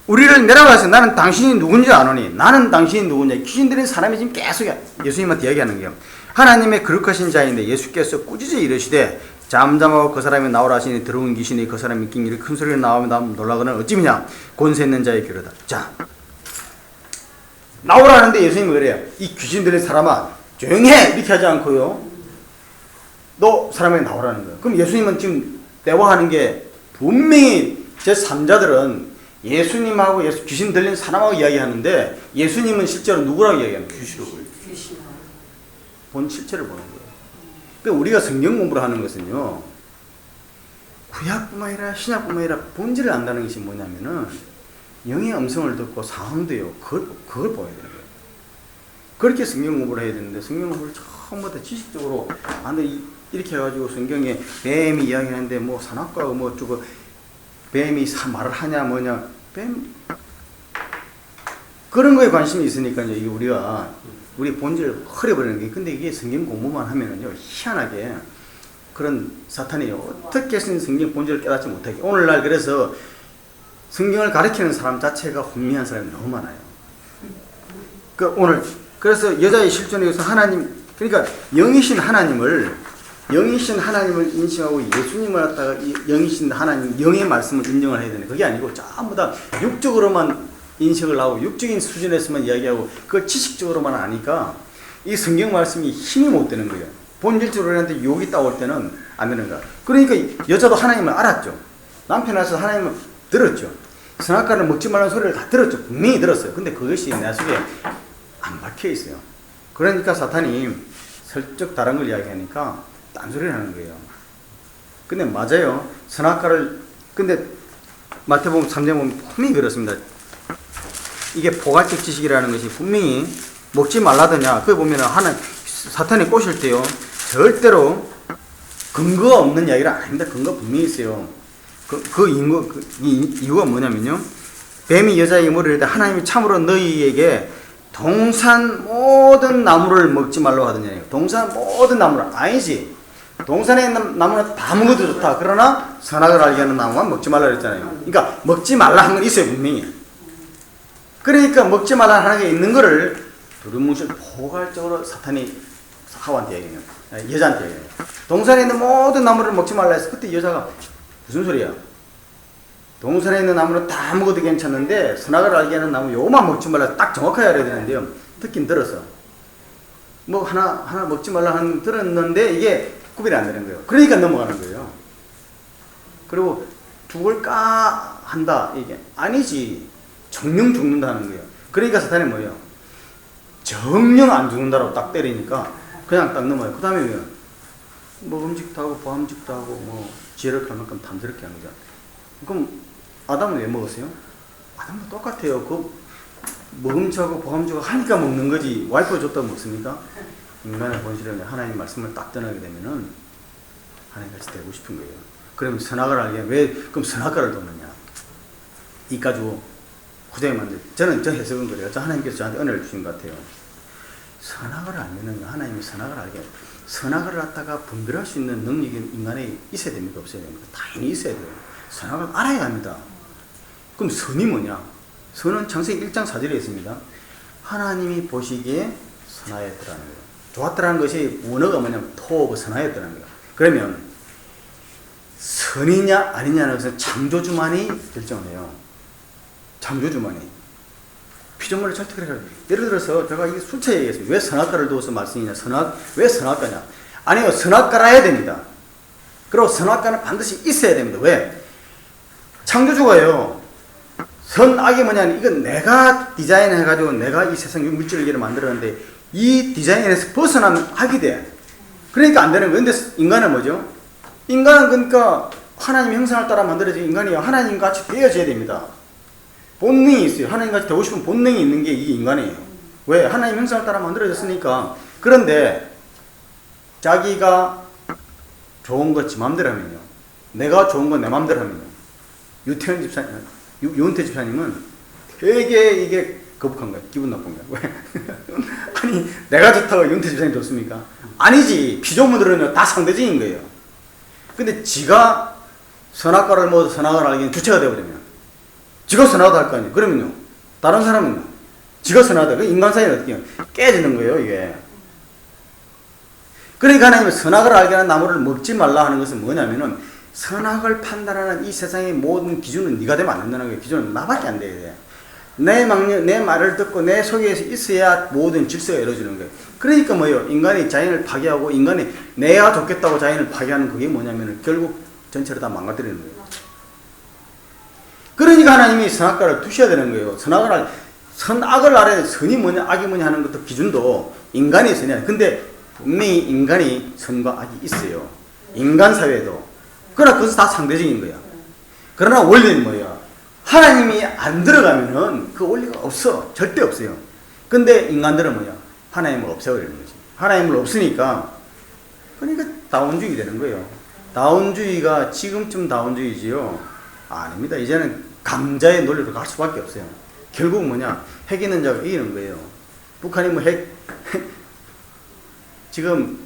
우리를 내려가서 나는 당신이 누군지 아노니, 나는 당신이 누구냐, 귀신 들린 사람이 지금 계속 예수님한테 이야기하는 거예요. 하나님의 거룩하신 자인데 예수께서 꾸짖어 이르시되 잠잠하고 그 사람이 나오라 하시니 들어온 귀신이 그 사람이 낀 일이 큰 소리가 나오면 놀라거나 어찌미냐, 권세 있는 자의 귀로다. 자, 나오라는데 예수님이 그래요. 이 귀신 들린 사람아 조용히 해! 이렇게 하지 않고요, 너 사람에게 나오라는 거예요. 그럼 예수님은 지금 대화하는 게 분명히 제3자들은 예수님하고 귀신 들린 사람하고 이야기하는데 예수님은 실제로 누구라고 이야기하는 거예요? 귀신하고. 본 실체를 보는 거예요. 그러니까 우리가 성경 공부를 하는 것은요, 구약뿐만 아니라 신약뿐만 아니라 본질을 안다는 것이 뭐냐면은 영의 음성을 듣고 상황도요, 그걸 보여야 되는 거예요. 그렇게 성경 공부를 해야 되는데 성경 공부를 처음부터 지식적으로 이렇게 해가지고 성경에 뱀이 이야기하는데 뭐 산악과 뭐 어쩌고 뱀이 말을 하냐 뭐냐, 뱀 그런 거에 관심이 있으니까요. 이게 우리 본질을 흐려버리는 게. 근데 이게 성경 공부만 하면은요, 희한하게 그런 사탄이 어떻게 해서는 성경 본질을 깨닫지 못하게. 오늘날 그래서 성경을 가르치는 사람 자체가 혼미한 사람이 너무 많아요. 그래서 여자의 실존에서 하나님, 그러니까 영이신 하나님을 인식하고 예수님을 갖다가 영이신 하나님, 영의 말씀을 인정을 해야 되는, 그게 아니고 전부 다 육적으로만 인식을 하고 육적인 수준에서만 이야기하고 그걸 지식적으로만 아니까 이 성경 말씀이 힘이 못 되는 거예요. 본질적으로 하는데 욕이 따올 때는 안 되는 거야. 그러니까 여자도 하나님을 알았죠. 남편에서 하나님을 들었죠. 선악과를 먹지 말라는 소리를 다 들었죠. 분명히 들었어요. 근데 그것이 내 속에 안 박혀 있어요. 그러니까 사탄이 슬쩍 다른 걸 이야기하니까 딴소리를 하는 거예요. 근데 맞아요. 근데 마태복음 3장 보면 분명히 그렇습니다. 이게 포괄적 지식이라는 것이 분명히 먹지 말라더냐, 그거 보면 사탄이 꼬실 때요, 절대로 근거가 없는 이야기를 안 합니다. 근거 분명히 있어요. 이유가 뭐냐면요, 뱀이 여자에게 물으되 하나님이 참으로 너희에게 동산 모든 나무를 먹지 말라고 하더냐. 동산 모든 나무를 아니지. 동산에 있는 나무는 다 먹어도 좋다. 그러나 선악을 알게 하는 나무만 먹지 말라 그랬잖아요. 그러니까 먹지 말라 한 건 있어요, 분명히. 그러니까 먹지 말라 하는 게 있는 거를 두루뭉실 포괄적으로 사탄이 하와한테 얘기해요. 여자한테 얘기해요. 동산에 있는 모든 나무를 먹지 말라 해서 그때 여자가 무슨 소리야? 동산에 있는 나무는 다 먹어도 괜찮은데 선악을 알게 하는 나무 요만 먹지 말라, 딱 정확하게 알아야 되는데요, 듣긴 들었어. 뭐 하나 먹지 말라 하는 들었는데 이게 구별이 안 되는 거예요. 그러니까 넘어가는 거예요. 그리고 죽을까 한다, 이게 아니지. 정령 죽는다는 거예요. 그러니까 사탄이 뭐예요? 정령 안 죽는다라고 딱 때리니까 그냥 딱 넘어요. 그 다음에 먹음직도 하고 보함직도 하고 뭐 지혜를 갈 만큼 탐스럽게 하는 거죠. 그럼 아담은 왜 먹었어요? 아담도 똑같아요. 그 먹음직하고 보함직하고 하니까 먹는 거지. 와이프가 줬다고 먹습니까? 인간의 본질은 하나님 말씀을 딱 떠나게 되면은 하나님같이 되고 싶은 거예요. 그러면 선악을 알게, 그럼 선악과를 돕느냐? 이 가지고 후대에 만들, 저는 저 해석은 그래요. 하나님께서 저한테 은혜를 주신 것 같아요. 선악을 알면은 하나님이 선악을 알게, 선악을 갖다가 분별할 수 있는 능력이 인간에 있어야 됩니까? 없어야 됩니까? 당연히 있어야 돼요. 선악을 알아야 합니다. 그럼 선이 뭐냐? 선은 창세기 1장 4절에 있습니다. 하나님이 보시기에 선하였더라는 거예요. 좋았더라는 것이 원어가 뭐냐면 토브 선하였더라는 거예요. 그러면 선이냐 아니냐는 것은 창조주만이 결정을 해요. 창조주만이. 피조물을 설득해서, 예를 들어서 제가 이게 수차 얘기했습니다. 왜 선악과를 두어서 말씀이냐? 왜 선악과냐? 아니요, 선악과라 해야 됩니다. 그리고 선악과는 반드시 있어야 됩니다. 왜? 창조주가요, 선악이 뭐냐면 이건 내가 디자인해가지고 내가 이 세상 물질을 만들었는데 이 디자인에서 벗어나면 악이 돼. 그러니까 안 되는 거예요. 근데 인간은 뭐죠? 인간은 그러니까 하나님 형상을 따라 만들어진 인간이 하나님 같이 되어져야 됩니다. 본능이 있어요. 하나님 같이 되고 싶은 본능이 있는 게 이 인간이에요. 왜? 하나님 형상을 따라 만들어졌으니까. 그런데 자기가 좋은 거 지 맘대로 하면요, 내가 좋은 건 내 맘대로 하면요, 유은태 집사님은 되게 이게 거북한 거야. 기분 나쁜 거야. 왜? 아니 내가 좋다고 윤태 집사님 좋습니까? 아니지. 피조물들은 다 상대적인 거예요. 근데 지가 선악과를 먹어서 선악을 알기엔 주체가 되어버리면 지가 선하다 할 거 아니에요. 그러면요 다른 사람은요 지가 선하다. 그 인간 사이는 어떻게 깨지는 거예요 이게. 그러니까 하나님은 선악을 알게 하는 나무를 먹지 말라 하는 것은 뭐냐면은 선악을 판단하는 이 세상의 모든 기준은 네가 되면 안 된다는 거예요. 기준은 나밖에 안 돼야 돼. 내 말을 듣고 내 속에 있어야 모든 질서가 이루어지는 거예요. 그러니까 뭐예요? 인간이 자연을 파괴하고 인간이 내가 좋겠다고 자연을 파괴하는 그게 뭐냐면 결국 전체를 다 망가뜨리는 거예요. 그러니까 하나님이 선악과를 두셔야 되는 거예요. 선악을 알아야 선이 뭐냐 악이 뭐냐 하는 것도 기준도 인간이 선이야. 근데 분명히 인간이 선과 악이 있어요. 인간 사회에도. 그러나 그것은 다 상대적인 거야. 그러나 원리는 뭐야? 하나님이 안 들어가면은 그 원리가 없어. 절대 없어요. 근데 인간들은 뭐야? 하나님을 없애버리는 거지. 하나님을 없으니까 그러니까 다운주의 되는 거예요. 다운주의가 지금쯤 다운주의지요? 아닙니다. 이제는 강자의 논리로 갈 수밖에 없어요. 결국 뭐냐? 핵 있는 자가 이기는 거예요. 북한이 뭐 지금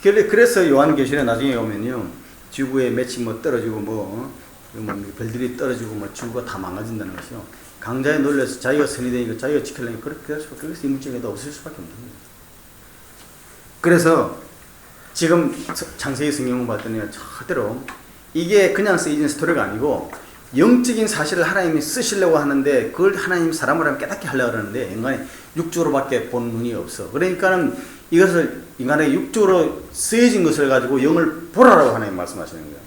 그래서 요한계시록에 나중에 오면요 지구에 맺힌 뭐 떨어지고 뭐 별들이 떨어지고 뭐 지구가 다 망가진다는 것이요. 강자의 논리에서 자기가 선이 되니까 자기가 지키려니까 그렇게 할 수밖에 없어요. 이물질에도 없을 수밖에 없는 거예요. 그래서 지금 창세기 성경을 봤더니 절대로 이게 그냥 쓰여진 스토리가 아니고 영적인 사실을 하나님이 쓰시려고 하는데 그걸 하나님 사람을 하면 깨닫게 하려고 하는데 인간이 육적으로밖에 본 눈이 없어. 그러니까는 이것을 인간의 육적으로 쓰여진 것을 가지고 영을 보라라고 하나님 말씀하시는 거예요.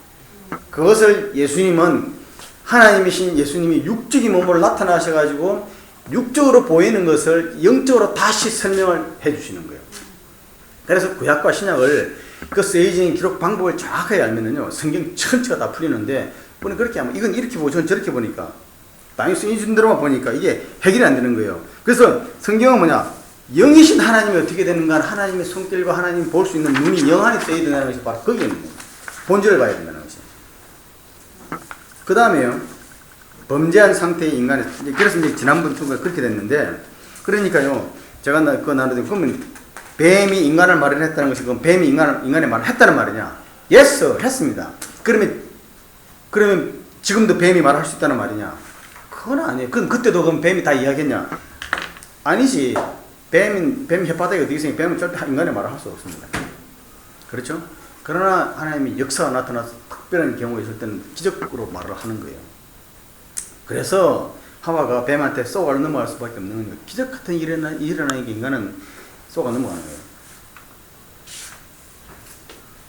그것을 예수님은 하나님이신 예수님이 육적인 몸으로 나타나셔가지고 육적으로 보이는 것을 영적으로 다시 설명을 해주시는 거예요. 그래서 구약과 신약을 그 쓰여진 기록 방법을 정확하게 알면은요 성경 전체가 다 풀리는데 우리는 그렇게 하면 이건 이렇게 보고 저는 저렇게 보니까 당연히 쓰여진 대로만 보니까 이게 해결이 안 되는 거예요. 그래서 성경은 뭐냐? 영이신 하나님이 어떻게 되는가? 하나님의 손길과 하나님이 볼 수 있는 눈이 영 안에 떠야 된다는 것이 바로 거기에 있는 거예요. 본질을 봐야 된다는 것이. 그 다음에요. 범죄한 상태의 인간의, 그래서 이제 지난번 투가 그렇게 됐는데, 그러니까요. 제가 그거 나누는데, 그러면 뱀이 인간을 마련했다는 것이, 그럼 뱀이 인간의 말을 했다는 말이냐? Yes, 했습니다. 그러면 지금도 뱀이 말할 수 있다는 말이냐? 그건 아니에요. 그럼 그때도 그럼 뱀이 다 이야기했냐? 아니지. 뱀 혓바닥이 어디 있으니 뱀은 절대 인간의 말을 할 수 없습니다. 그렇죠? 그러나 하나님이 역사가 나타나서 특별한 경우가 있을 때는 기적으로 말을 하는 거예요. 그래서 하와가 뱀한테 쏘가 넘어갈 수밖에 없는 거예요. 기적 같은 일이 일어나니까 인간은 쏘가 넘어가는 거예요.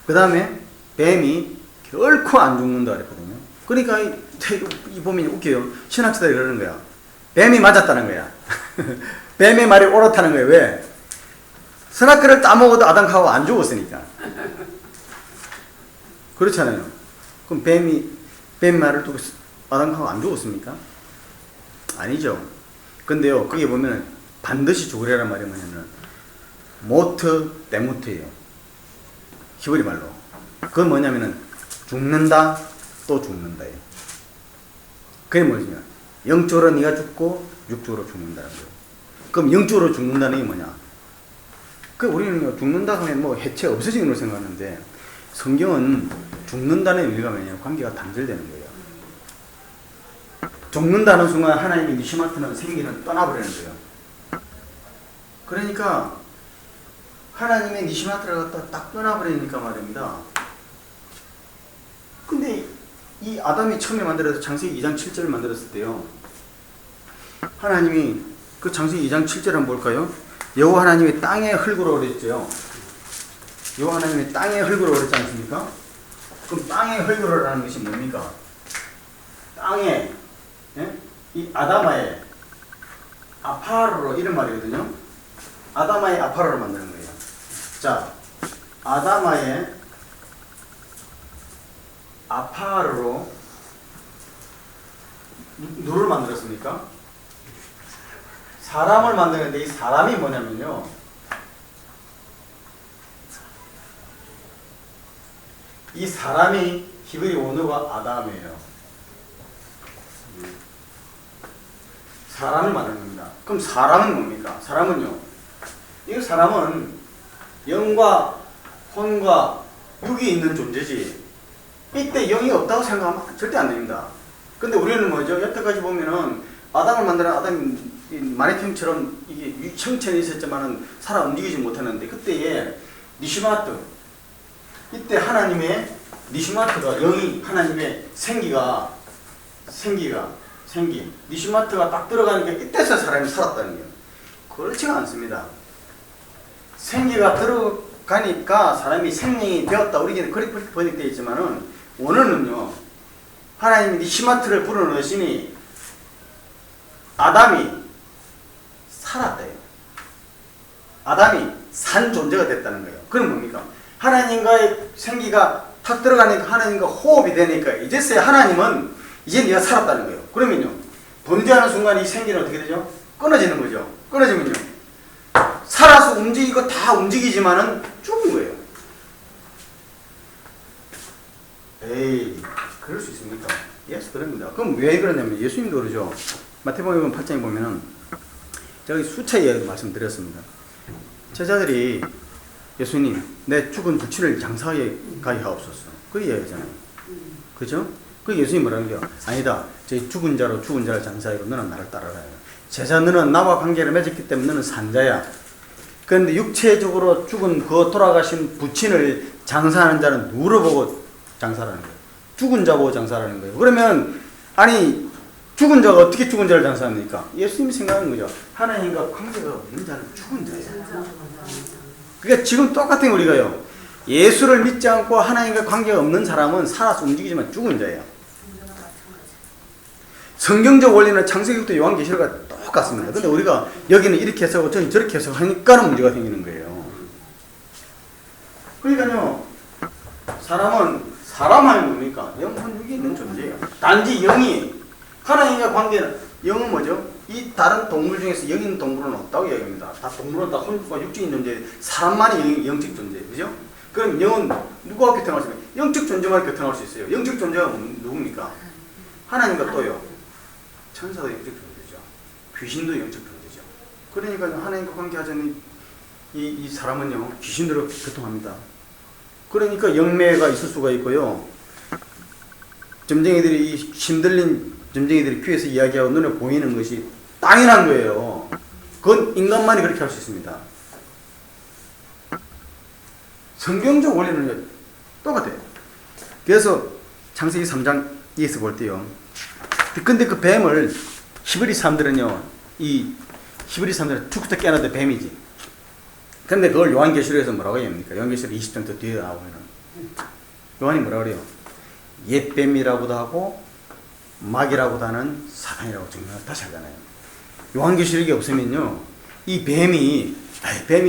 그 다음에 뱀이 결코 안 죽는다 그랬거든요. 그러니까 이 보면 웃겨요. 신학자들이 그러는 거야. 뱀이 맞았다는 거야. 뱀의 말이 옳았다는 거예요. 왜? 선악과를 따먹어도 아담하고 안 죽었으니까. 그렇잖아요. 그럼 뱀 말을 두고 아담하고 안 죽었습니까? 아니죠. 근데요, 거기 보면 반드시 죽으리라는 말이 뭐냐면 모트 데무트예요. 히브리 말로. 그건 뭐냐면은 죽는다 또 죽는다예요. 그게 뭐냐? 영적으로 네가 죽고 육적으로 죽는다는 거예요. 그럼 영적으로 죽는다는 게 뭐냐? 그 우리는 죽는다 하면 뭐 해체 없어지는 걸 생각하는데 성경은 죽는다는 의미가 뭐냐면 관계가 단절되는 거예요. 죽는다는 순간 하나님이 니시마트는 생기는 떠나버리는 거예요. 그러니까 하나님의 니시마트를 갖다 딱 떠나버리니까 말입니다. 근데 이 아담이 처음에 만들어서 창세기 2장 7절을 만들었을 때요. 하나님이 그 창세기 2장 7절 한번 볼까요? 여호와 하나님이 땅에 흙으로 그랬죠. 여호와 하나님이 땅에 흙으로 그랬지 않습니까? 그럼 땅에 흙으로라는 것이 뭡니까? 땅에 이 아다마의 아파르로 이런 말이거든요. 아다마의 아파르로 만드는 거예요. 자, 아다마의 아파르로 누를 만들었습니까? 사람을 만드는데 이 사람이 뭐냐면요. 이 사람이 히브리 원어가 아담이에요. 사람을 말하는 겁니다. 그럼 사람은 뭡니까? 사람은요. 이 사람은 영과 혼과 육이 있는 존재지. 이때 영이 없다고 생각하면 절대 안 됩니다. 근데 우리는 뭐죠? 여태까지 보면은 아담을 만드는 아담이 마네킹처럼 이게 형체는 있었지만은 살아 움직이지 못하는데 그때에 니시마트 이때 하나님의 니시마트가 영이 하나님의 생기 니시마트가 딱 들어가니까 이때서 사람이 살았다는 거예요. 그렇지가 않습니다. 생기가 들어가니까 사람이 생명이 되었다. 우리에게는 그렇게 번역되어 있지만은 원어는요. 하나님이 니시마트를 불어넣으시니 아담이 살았대요. 아담이 산 존재가 됐다는 거예요. 그럼 뭡니까? 하나님과의 생기가 탁 들어가니까 하나님과 호흡이 되니까 이제서야 하나님은 이제 네가 살았다는 거예요. 그러면요. 범죄하는 순간 이 생기는 어떻게 되죠? 끊어지는 거죠. 끊어지면요. 살아서 움직이고 다 움직이지만은 죽은 거예요. 에이, 그럴 수 있습니까? 예스, 그럽니다. 그럼 왜 그러냐면 예수님도 그러죠. 마태복음 8장에 보면은 제가 수차에 말씀드렸습니다. 제자들이 예수님, 내 죽은 부친을 장사하게 가게 하옵소서. 그 이야기잖아요. 그죠? 그 예수님 뭐라는 거예요? 아니다. 저희 죽은 자로 죽은 자를 장사하고 너는 나를 따라라. 제자 너는 나와 관계를 맺었기 때문에 너는 산자야. 그런데 육체적으로 죽은 그 돌아가신 부친을 장사하는 자는 누구를 보고 장사하는 거예요? 죽은 자 보고 장사하는 거예요. 그러면 아니 죽은 자가 어떻게 죽은 자를 장사합니까? 예수님이 생각하는 거죠. 하나님과 관계가 없는 자는 죽은 자예요. 그러니까 지금 똑같은 우리가요. 예수를 믿지 않고 하나님과 관계가 없는 사람은 살아서 움직이지만 죽은 자예요. 성경적 원리는 창세기부터 요한계시록과 똑같습니다. 근데 우리가 여기는 이렇게 해석하고 저는 저렇게 해석하니까 문제가 생기는 거예요. 그러니까요. 사람은 사람 아니 뭡니까? 영혼 육이 있는 존재예요. 단지 영이 하나님과 관계는 영은 뭐죠? 이 다른 동물 중에서 영 있는 동물은 없다고 이야기합니다. 다 동물은 다 혼과 육적인 존재, 사람만이 영적 존재예요. 그죠? 그럼 영은 누구와 교통할 수 있어요? 영적 존재만 교통할 수 있어요. 영적 존재가 누굽니까? 하나님과 또요. 천사도 영적 존재죠. 귀신도 영적 존재죠. 그러니까 하나님과 관계하자는 이 사람은요. 귀신으로 교통합니다. 그러니까 영매가 있을 수가 있고요. 점쟁이들이 이 힘들린 점쟁이들이 귀에서 이야기하고 눈에 보이는 것이 당연한 거예요. 그건 인간만이 그렇게 할 수 있습니다. 성경적 원리는 똑같아요. 그래서 창세기 3장 2에서 볼 때요. 근데 그 뱀을 히브리 사람들은요. 이 히브리 사람들은 죽다 깨어나도 뱀이지. 근데 그걸 요한계시록에서 뭐라고 얘기합니까? 요한계시록 20장 더 뒤에 나오면은 요한이 뭐라고 그래요? 옛뱀이라고도 하고 마귀라고도 하는 사탄이라고 정명을 다시 하잖아요. 요한계시록이 없으면요. 이 뱀이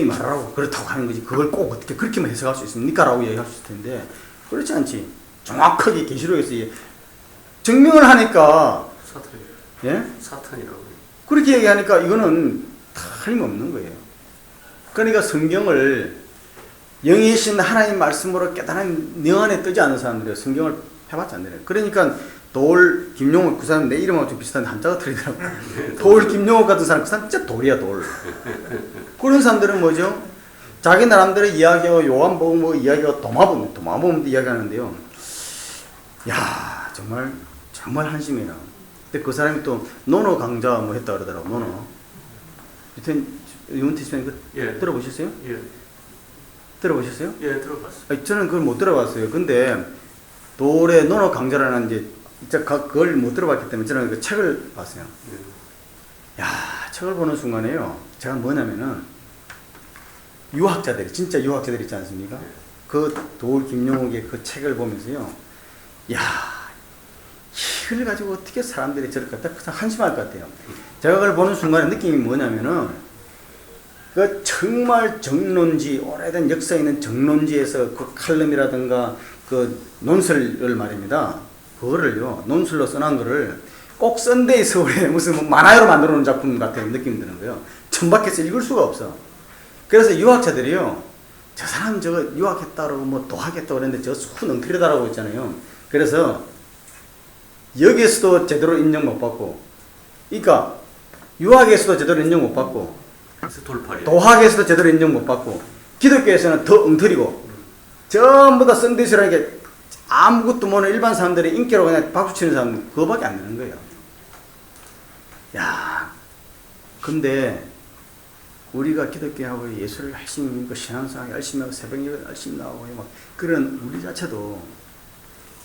말하라고 그렇다고 하는 거지. 그걸 꼭 어떻게 그렇게만 해석할 수 있습니까? 라고 얘기할 수 있을 텐데 그렇지 않지. 정확하게 계시록에서 증명을 하니까 사탄이라고 그렇게 얘기하니까 이거는 틀림없는 거예요. 그러니까 성경을 영이신 하나님 말씀으로 깨달은 영 안에 뜨지 않은 사람들이 성경을 해봤지 않나요? 그러니까 김용옥 그 사람 내 이름하고 좀 비슷한데 한자가 틀리더라고요. 김용옥 같은 사람 그 사람 진짜 돌이야 돌. 그런 사람들은 뭐죠? 자기 나름대로 이야기하고 요한복음 뭐 이야기하고 도마복음도 이야기하는데요. 야 정말 한심해라. 근데 그 사람이 또 노노 강좌 뭐 했다 그러더라고. 노노. 유은태 씨는 들어보셨어요? 예. 들어보셨어요? 예, 들어봤어요. 저는 그걸 못 들어봤어요. 근데 돌의 노노 강좌라는 그걸 못 들어봤기 때문에 저는 그 책을 봤어요. 야, 책을 보는 순간에요. 제가 뭐냐면은 진짜 유학자들 있지 않습니까? 그 도울 김용옥의 그 책을 보면서요. 야, 이걸 가지고 어떻게 사람들이 저렇게 갖다 한심할 것 같아요. 제가 그걸 보는 순간에 느낌이 뭐냐면은 그 정말 오래된 역사 있는 정론지에서 그 칼럼이라든가 그 논설을 말입니다. 그거를요, 논술로 써놓은 거를 꼭 썬데이 서울에 무슨 뭐 만화로 만들어 놓은 작품 같은 느낌이 드는 거예요. 천박해서 읽을 수가 없어. 그래서 유학자들이요, 저 사람 저거 유학했다고 뭐 또 하겠다고 그랬는데 저 수능틀이다라고 했잖아요. 그래서 여기에서도 제대로 인정 못 받고, 그러니까 유학에서도 제대로 인정 못 받고, 그래서 돌팔이. 도학에서도 제대로 인정 못 받고, 기독교에서는 더 엉터리고, 전부 다 썬데이스라게 아무것도 모르는 일반 사람들이 인기로 그냥 박수 치는 사람은 그거밖에 안 되는 거예요. 야, 근데 우리가 기독교하고 예수를 열심히 믿고 신앙생활 열심히 하고 새벽 예배 열심히 나오고 막 그런 우리 자체도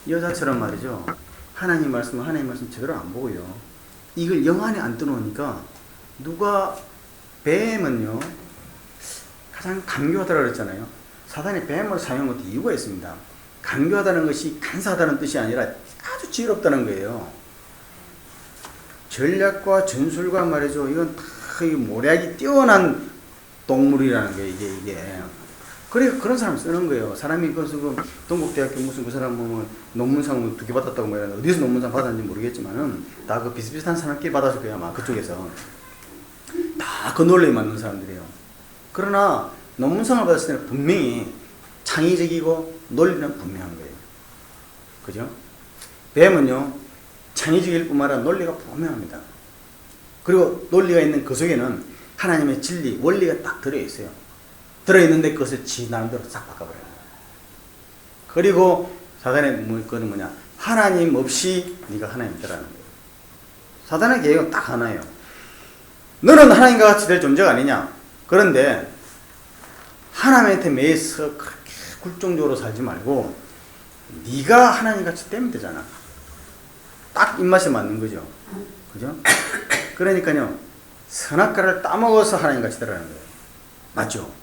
여자처럼 말이죠. 하나님 말씀 제대로 안 보고요. 이걸 영 안에 안 떠놓으니까 누가 뱀은요 가장 간교하다고 그랬잖아요. 사단이 뱀을 사용한 것도 이유가 있습니다. 간교하다는 것이 간사하다는 뜻이 아니라 아주 지혜롭다는 거예요. 전략과 전술과 말이죠. 이건 다 모략이 뛰어난 동물이라는 거예요. 이게. 그래 그런 사람 쓰는 거예요. 사람이 그 동국대학교 무슨 그 사람 뭐 논문상 2개 받았다고 뭐 어디서 논문상 받았는지 모르겠지만은 다 그 비슷비슷한 사람끼리 받았을 거야 아마 그쪽에서 다 그 논리에 맞는 사람들이에요. 그러나 논문상을 받았을 때는 분명히 창의적이고 논리는 분명한 거예요. 그죠? 뱀은요 창의적일 뿐만 아니라 논리가 분명합니다. 그리고 논리가 있는 그 속에는 하나님의 진리, 원리가 딱 들어있어요. 들어있는데 그것을 지 나름대로 싹 바꿔버려요. 그리고 사단의 그건 뭐냐? 하나님 없이 네가 하나님이라는 거예요. 사단의 계획은 딱 하나예요. 너는 하나님과 같이 될 존재가 아니냐? 그런데 하나님한테 매여서 그렇게 굴종적으로 살지 말고 네가 하나님같이 되면 되잖아. 딱 입맛에 맞는 거죠. 그죠? 그러니까요. 선악과를 따먹어서 하나님같이 되라는 거예요. 맞죠?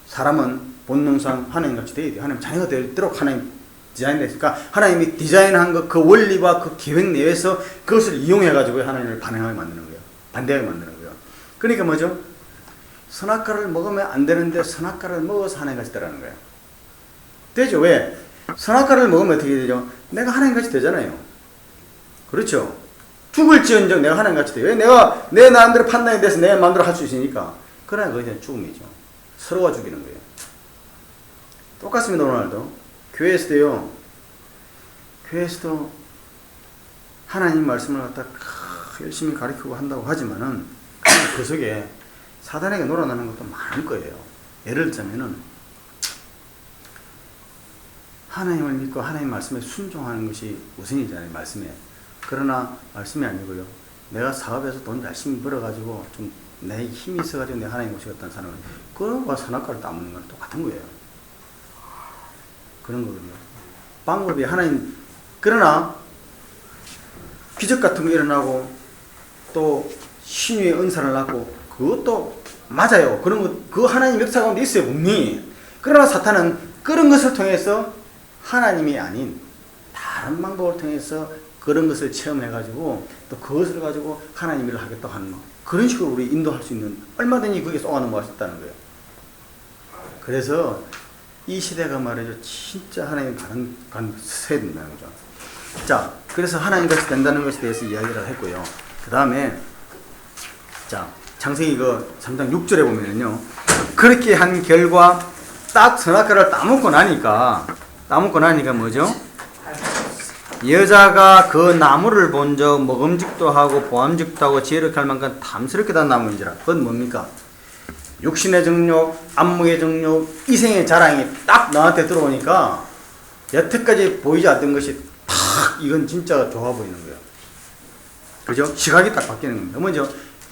사람은 본능상 하나님같이 돼야 돼요. 하나님 자녀가 되도록 하나님 디자인됐으니까 하나님이 디자인한 그 원리와 그 계획 내에서 그것을 이용해가지고 하나님을 반응하게 만드는 거예요. 반대하게 만드는 거예요. 그러니까 뭐죠? 선악과를 먹으면 안 되는데 선악과를 먹어서 하나님같이 되라는 거예요. 되죠? 왜? 선악과를 먹으면 어떻게 되죠? 내가 하나님같이 되잖아요. 그렇죠? 죽을지언정 내가 하나님같이 돼요. 왜? 내가 내 나름대로 판단이 돼서 내 마음대로 할 수 있으니까. 그러나 그게 죽음이죠. 서로가 죽이는 거예요. 똑같습니다. 오늘도 교회에서도요. 교회에서도 하나님 말씀을 갖다 열심히 가르치고 한다고 하지만은 그 속에 사단에게 놀아나는 것도 많을 거예요. 예를 들자면은 하나님을 믿고 하나님 말씀에 순종하는 것이 우선이잖아요. 말씀에. 그러나 말씀이 아니고요. 내가 사업에서 돈 열심히 벌어가지고 좀 내 힘이 있어가지고 내가 하나님 모시겠다는 사람은 그거와 선악과를 따먹는 건 똑같은 거예요. 그런 거거든요. 방법이 하나님 그러나 기적 같은 거 일어나고 또 신유의 은사를 낳고 그것도 맞아요. 그런 거 그 하나님 역사 가운데 있어요 분명히. 그러나 사탄은 그런 것을 통해서 하나님이 아닌 다른 방법을 통해서 그런 것을 체험해가지고 또 그것을 가지고 하나님 일을 하겠다고 하는 거. 그런 식으로 우리 인도할 수 있는 얼마든지 그게 쏘아 넘어갈 수 있다는 거예요. 그래서 이 시대가 말이죠. 진짜 하나님 간 세야 된다는 거죠. 자, 그래서 하나님같이 된다는 것에 대해서 이야기를 했고요. 그 다음에 자, 창세기 그 3장 6절에 보면은요. 그렇게 한 결과 딱 선악과를 따먹고 나니까 뭐죠? 여자가 그 나무를 본적 먹음직도 하고 보암직도 하고 지혜롭게 할 만큼 탐스럽게 단 나무인지라. 그건 뭡니까? 육신의 정욕, 안목의 정욕, 이생의 자랑이 딱 나한테 들어오니까 여태까지 보이지 않던 것이 탁 이건 진짜 좋아 보이는 거예요. 그죠? 시각이 딱 바뀌는 겁니다. 먼저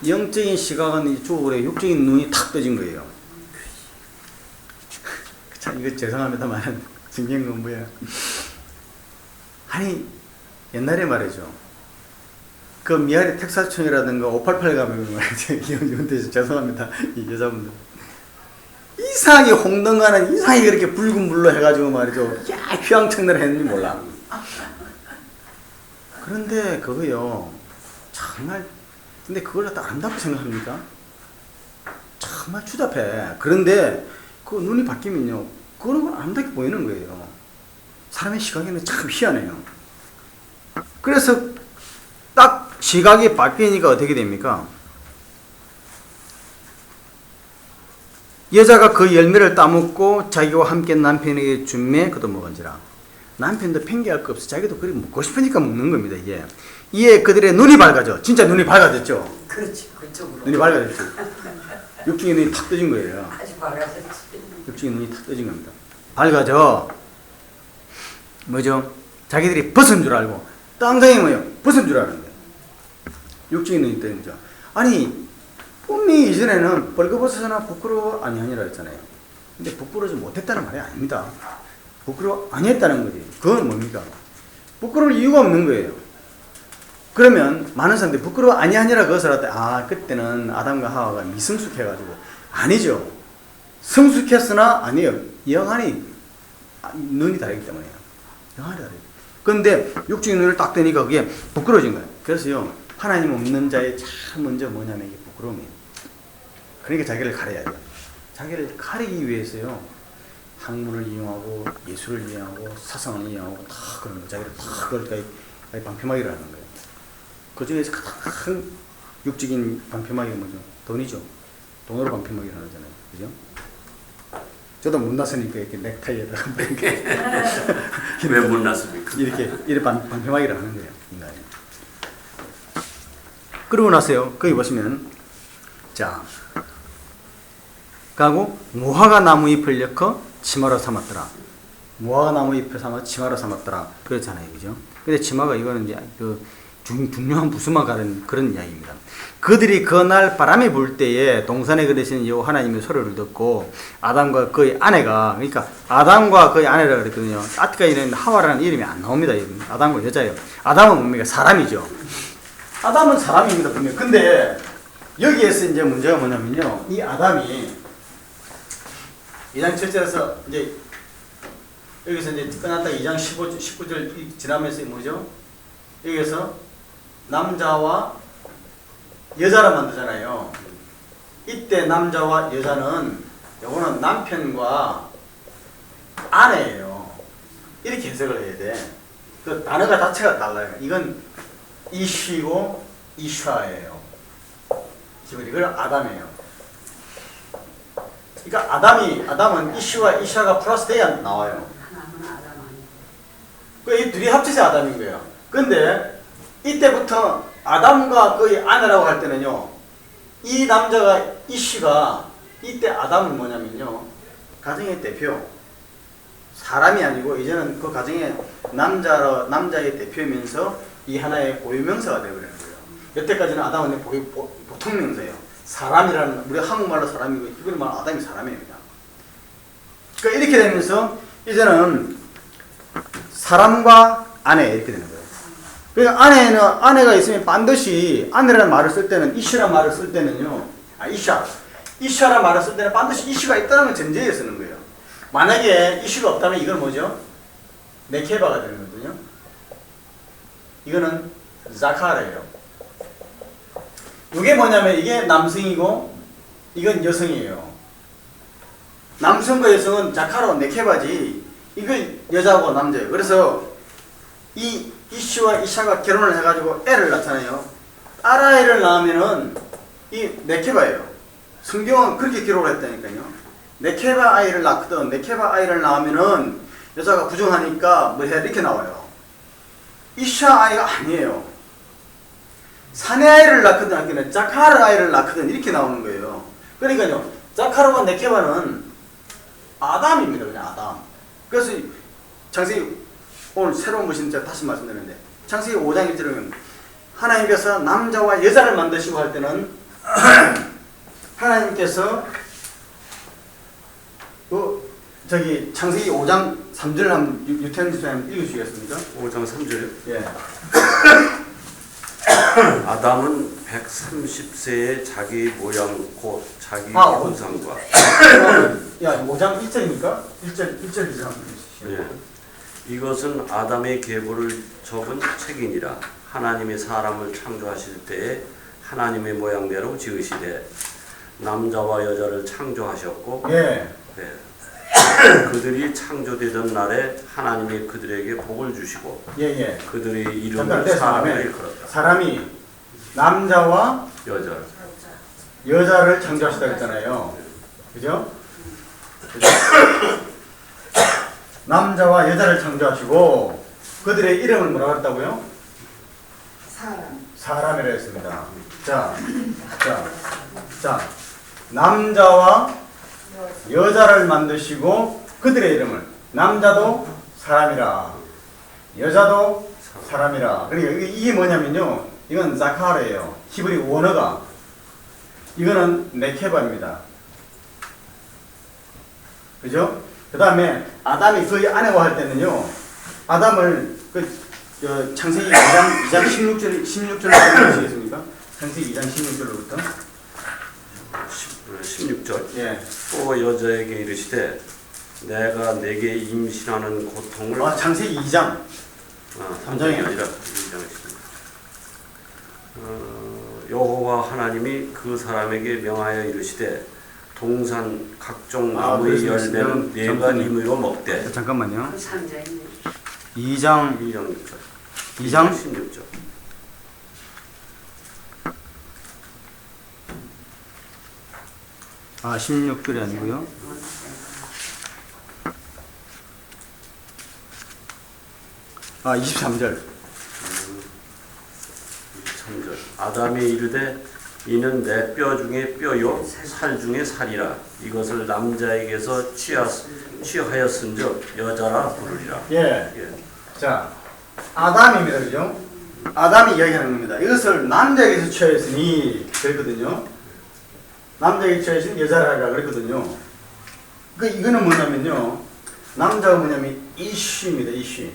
영적인 시각은 이제 죽어버려 육적인 눈이 탁 떠진 거예요. 참 이거 죄송합니다만 신기한 건 뭐야? 아니 옛날에 말이죠. 그 미아리 텍사스촌이라든가 588 가면 말이죠. 기억이 죄송합니다. 이 여자분들 이상하게 홍등가는 이상하게 그렇게 붉은 물로 해가지고 말이죠. 야 휘황찬란을 했는지 몰라. 그런데 그거요 정말 근데 그걸 갖다 아름답게 생각합니까? 정말 추잡해. 그런데 그 눈이 바뀌면요 그런 건 아름답게 보이는 거예요. 사람의 시각에는 참 희한해요. 그래서 딱 시각이 바뀌니까 어떻게 됩니까? 여자가 그 열매를 따먹고 자기와 함께 남편에게 준매 그도 먹은지라. 남편도 핑계할 거 없어. 자기도 그리 먹고 싶으니까 먹는 겁니다. 이게. 이에 그들의 눈이 밝아져. 진짜 눈이 밝아졌죠. 그렇지. 그쪽으로. 눈이 밝아졌죠. 육중의 눈이 탁 떠진 거예요. 아주 밝아졌지. 육중의 눈이 탁 떠진 겁니다. 밝아져. 뭐죠? 자기들이 벗은 줄 알고 땅덩이 뭐예요? 벗은 줄 아는 거예요. 육중의 눈이 떠진 거죠. 아니 분명히 이전에는 벌거벗어서나 부끄러워 아니하니라 했잖아요. 근데 부끄러워지 못했다는 말이 아닙니다. 부끄러워 아니했다는 거지. 그건 뭡니까? 부끄러울 이유가 없는 거예요. 그러면 많은 사람들이 부끄러워 아니하니라 그것을 할 때 그때는 아담과 하와가 미성숙해가지고 아니죠. 성숙했으나 아니에요. 영안이 눈이 다르기 때문에요. 영안이 다르죠. 그런데 육중의 눈을 딱 뜨니까 그게 부끄러워진 거예요. 그래서요 하나님 없는 자의 제일 먼저 뭐냐면 이게 부끄러움이에요. 그러니까 자기를 가려야 돼요. 자기를 가리기 위해서요 학문을 이용하고 예술을 이용하고 사상을 이용하고 다 그런 거 자기를 다 그걸까지 방패막이를 하는 거예요. 그 중에서 가장 큰 육적인 방패막이가 뭐죠? 돈이죠. 돈으로 방패막이를 하잖아요. 그죠? 저도 못났으니까 이렇게 넥타이에다가 왜 못났습니까? 이렇게 방패막이를 하는 거예요. 인간이. 그러고 나서요. 거기 보시면 자 가고 무화과 나무 잎을 엮어 치마로 삼았더라. 무화과 나무 잎을 삼아 치마로 삼았더라. 그렇잖아요. 그죠? 근데 치마가 이거는 이제 그 중요한 부수만 가는 그런 이야기입니다. 그들이 그날 바람이 불 때에 동산에 거하시는 여호와 하나님의 소리를 듣고 아담과 그의 아내가 그러니까 아담과 그의 아내라 그랬거든요. 아트가이는 하와라는 이름이 안 나옵니다. 아담과 여자예요. 아담은 뭡니까? 사람이죠. 아담은 사람입니다. 분명. 근데 여기에서 이제 문제가 뭐냐면요. 이 아담이 2장 7절에서 이제 여기서 이제 끝났다가 2장 19절 지나면서 뭐죠? 여기서 남자와 여자를 만들잖아요. 이때 남자와 여자는 요거는 남편과 아내예요. 이렇게 해석을 해야 돼. 그 단어가 자체가 달라요. 이건 이쉬고 이샤예요. 지금 이걸 아담이에요. 그러니까 아담은 이쉬와 이샤가 플러스 돼야 나와요. 하나는 아담 아니에요. 이 둘이 합쳐서 아담인 거예요. 근데 이때부터 아담과 그의 아내라고 할 때는요, 이 남자가 이씨가 이때 아담은 뭐냐면요, 가정의 대표, 사람이 아니고 이제는 그 가정의 남자의 대표면서 이 하나의 고유명사가 되어버리는 거예요. 여태까지는 아담은 보통명사예요. 사람이라는 우리 한국말로 사람이고 이걸 말 아담이 사람입니다. 그러니까 이렇게 되면서 이제는 사람과 아내 이렇게 되는 거예요. 그러니까 아내가 있으면 반드시 아내라는 말을 쓸 때는 이시라는 말을 쓸 때는요. 이샤라는 말을 쓸 때는 반드시 이시가 있다는 걸 전제에 쓰는 거예요. 만약에 이시가 없다면 이건 뭐죠? 네케바가 되는 거거든요. 이거는 자카르예요. 이게 뭐냐면 이게 남성이고 이건 여성이에요. 남성과 여성은 자카르 네케바지 이건 여자고 남자예요. 그래서 이 이씨와 이샤가 결혼을 해가지고 애를 낳잖아요. 딸아이를 낳으면은 이 네케바예요. 성경은 그렇게 기록을 했다니까요. 네케바 아이를 낳거든. 네케바 아이를 낳으면은 여자가 부정하니까 뭐 해 이렇게 나와요. 이샤 아이가 아니에요. 사내 아이를 낳거든. 자카르 아이를 낳거든. 이렇게 나오는 거예요. 그러니까요. 자카르와 네케바는 아담입니다. 그냥 아담. 그래서 창세기 오늘 새로운 것인 제가 다시 말씀드리는데 창세기 5장 1절에 보면 하나님께서 남자와 여자를 만드시고 할 때는 하나님께서 창세기 5장 3절을 한번 유태현 지사님 읽어주시겠습니까? 5장 3절이요? 예. 아담은 130세에 자기 모양 곧 자기 형상과 야 5장 1절입니까? 1절 이상 예. 이것은 아담의 계보를 적은 책이니라. 하나님의 사람을 창조하실 때에 하나님의 모양대로 지으시되 남자와 여자를 창조하셨고 예. 예. 그들이 창조되던 날에 하나님이 그들에게 복을 주시고 예. 그들의 이름을 사람에 일컬었다. 사람이 남자와 여자를 창조하시다 했잖아요. 그죠? 남자와 여자를 창조하시고 그들의 이름을 뭐라고 했다고요? 사람이라 했습니다. 자, 남자와 여자를 만드시고 그들의 이름을 남자도 사람이라 여자도 사람이라. 그러니까 이게 뭐냐면요, 이건 자카르예요. 히브리 원어가. 이거는 네케바입니다. 그죠? 그 다음에 아담이 그 안에 와 할 때는요, 아담을 창세기 2장 16절로 보시겠습니까? 창세기 2장 16절로부터 16절. 예. 또 여자에게 이르시되 내가 내게 임신하는 고통을 창세기 2장 3장이 아니라 2장이십니다. 여호와 하나님이 그 사람에게 명하여 이르시되 동산 각종 나무의 그렇습니다. 열매는 네가 임의로 먹되. 잠깐만요. 그 3장이네. 2장 2장 16절. 아 16절이 아니고요. 23절. 23절. 아담이 이르되 이는 내 뼈 중에 뼈요 살 중에 살이라. 이것을 남자에게서 취하였은즉 여자라 부르리라. 예. 자, 아담입니다. 그죠? 아담이 이야기하는 겁니다. 이것을 남자에게서 취하였으니 그랬거든요. 남자에게 취하였으니 여자라 그랬거든요. 이거는 뭐냐면요, 남자가 뭐냐면 이슈입니다. 이슈.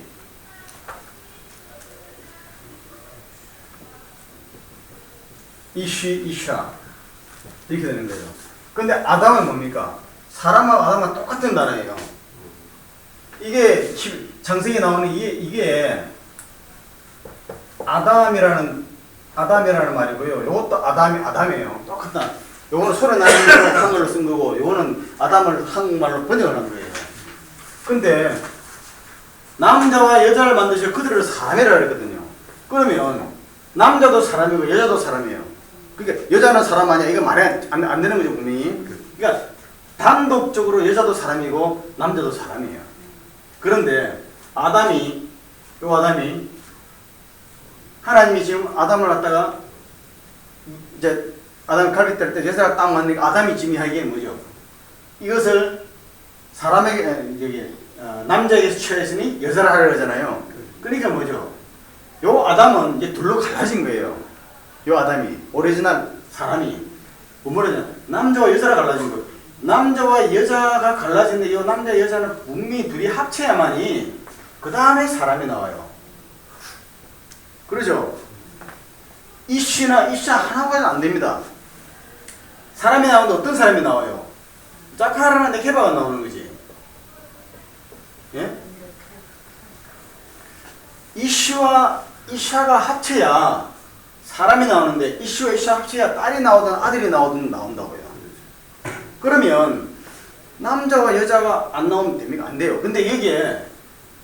이샤 이렇게 되는 거예요. 근데 아담은 뭡니까? 사람하고 아담은 똑같은 단어예요. 이게 창세기에 나오는 이게 아담이라는 말이고요. 이것도 아담이에요. 똑같은. 요거는 소리 나는 한글로 쓴 거고, 요거는 아담을 한국말로 번역을 한 거예요. 근데 남자와 여자를 만드시고 그들을 사람이라 그랬거든요. 그러면 남자도 사람이고 여자도 사람이에요. 그러니까 여자는 사람 아니야, 이거 말이 안 되는 거죠, 분명히. 그러니까 단독적으로 여자도 사람이고 남자도 사람이에요. 그런데 아담이 하나님이 지금 아담을 갖다가 이제 아담 갈비 뗄 때 여자가 딱 맞으니까 아담이 지금 하기에 뭐죠? 이것을 사람에게 남자에게서 취하였으니 여자를 하려 하잖아요. 그러니까 뭐죠? 요 아담은 이제 둘로 갈라진 거예요. 요 아담이 오리지널 사람이 뭐냐? 남자와 여자가 갈라진 거예요. 남자와 여자가 갈라진데 요 남자 여자는 분명히 둘이 합쳐야만이 그 다음에 사람이 나와요. 그러죠? 이씨나 이샤 하나가 안 됩니다. 사람이 나오는데 어떤 사람이 나와요? 자카라나 네케바가 나오는 거지. 예? 이씨와 이샤가 합쳐야 사람이 나오는데, 이씨와 이샤 합쳐야 딸이 나오든 아들이 나오든 나온다고요. 그러면 남자와 여자가 안 나오면 됩니까? 안 돼요. 근데 여기에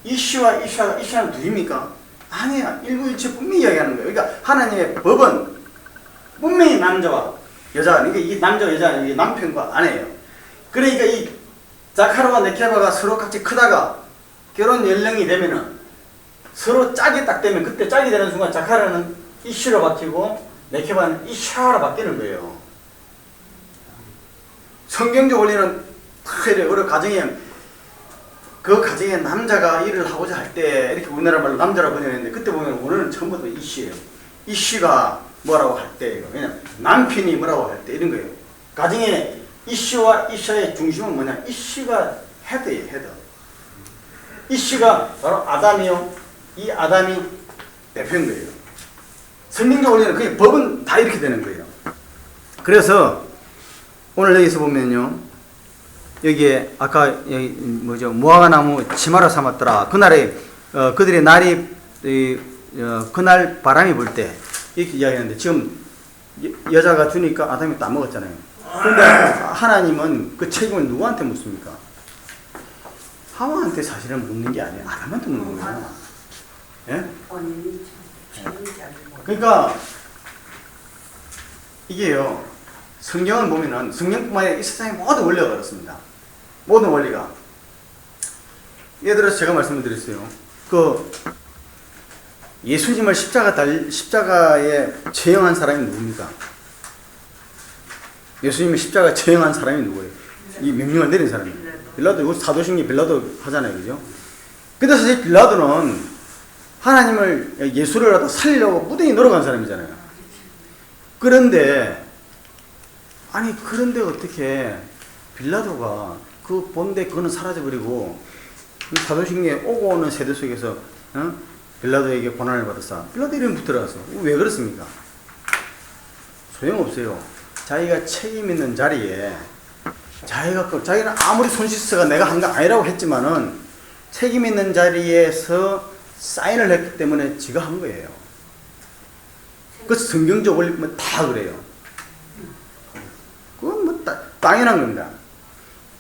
이씨와 이샤는 둘입니까? 아니야. 일부일체 분명히 이야기하는 거예요. 그러니까 하나님의 법은 분명히 남자와 여자, 그러니까 이게 남자와 여자는 이게 남편과 아내예요. 그러니까 이 자카르와 네케바가 서로 같이 크다가 결혼 연령이 되면은 서로 짝이 딱 되면, 그때 짝이 되는 순간 자카르는 이슈로 바뀌고 네케바는 이샤로 바뀌는 거예요. 성경적 원리는 어느 가정에 그 가정에 남자가 일을 하고자 할 때 이렇게 우리나라 말로 남자라고 번역했는데, 그때 보면 원어는 전부 다 이씨예요. 이씨가 뭐라고 할 때, 그냥 남편이 뭐라고 할 때 이런 거예요. 가정에 이씨와 이샤의 중심은 뭐냐? 이씨가 헤드예요, 헤드. 이씨가 바로 아담이요. 이 아담이 대표인 거예요. 성경적 원리는 그게 법은 다 이렇게 되는 거예요. 그래서 오늘 여기서 보면요, 여기에 아까 여기 뭐죠, 무화과 나무 치마로 삼았더라. 그날에 그들의 날이 그날 바람이 불 때 이렇게 이야기하는데, 지금 여자가 주니까 아담이 다 먹었잖아요. 근데 하나님은 그 책임을 누구한테 묻습니까? 하와한테 사실은 묻는 게 아니에요. 아담한테 묻는 거예요. 예? 그러니까 이게요, 성경을 보면은 성경뿐만 아니라 이 세상의 모든 원리가 그렇습니다. 모든 원리가. 예를 들어서 제가 말씀을 드렸어요. 예수님을 십자가에 처형한 사람이 누굽니까? 예수님을 십자가에 처형한 사람이 누구예요? 이 명령을 내린 사람이. 빌라도, 이거 사도신경 빌라도 하잖아요. 그죠? 근데 사실 빌라도는 하나님을, 예수를 갖다 살리려고 무등히 노력한 사람이잖아요. 그런데 어떻게 빌라도가 그 본데 그거는 사라져버리고 사도신경에 오고 오는 세대 속에서 빌라도에게 고난을 받았어. 빌라도 이름부터 들어갔어. 왜 그렇습니까? 소용없어요. 자기가 책임 있는 자리에 자기는 아무리 손실서가 내가 한 거 아니라고 했지만은 책임 있는 자리에서 사인을 했기 때문에 지가 한 거예요. 그 성경적 원리면 다 그래요. 그건 뭐 당연한 겁니다.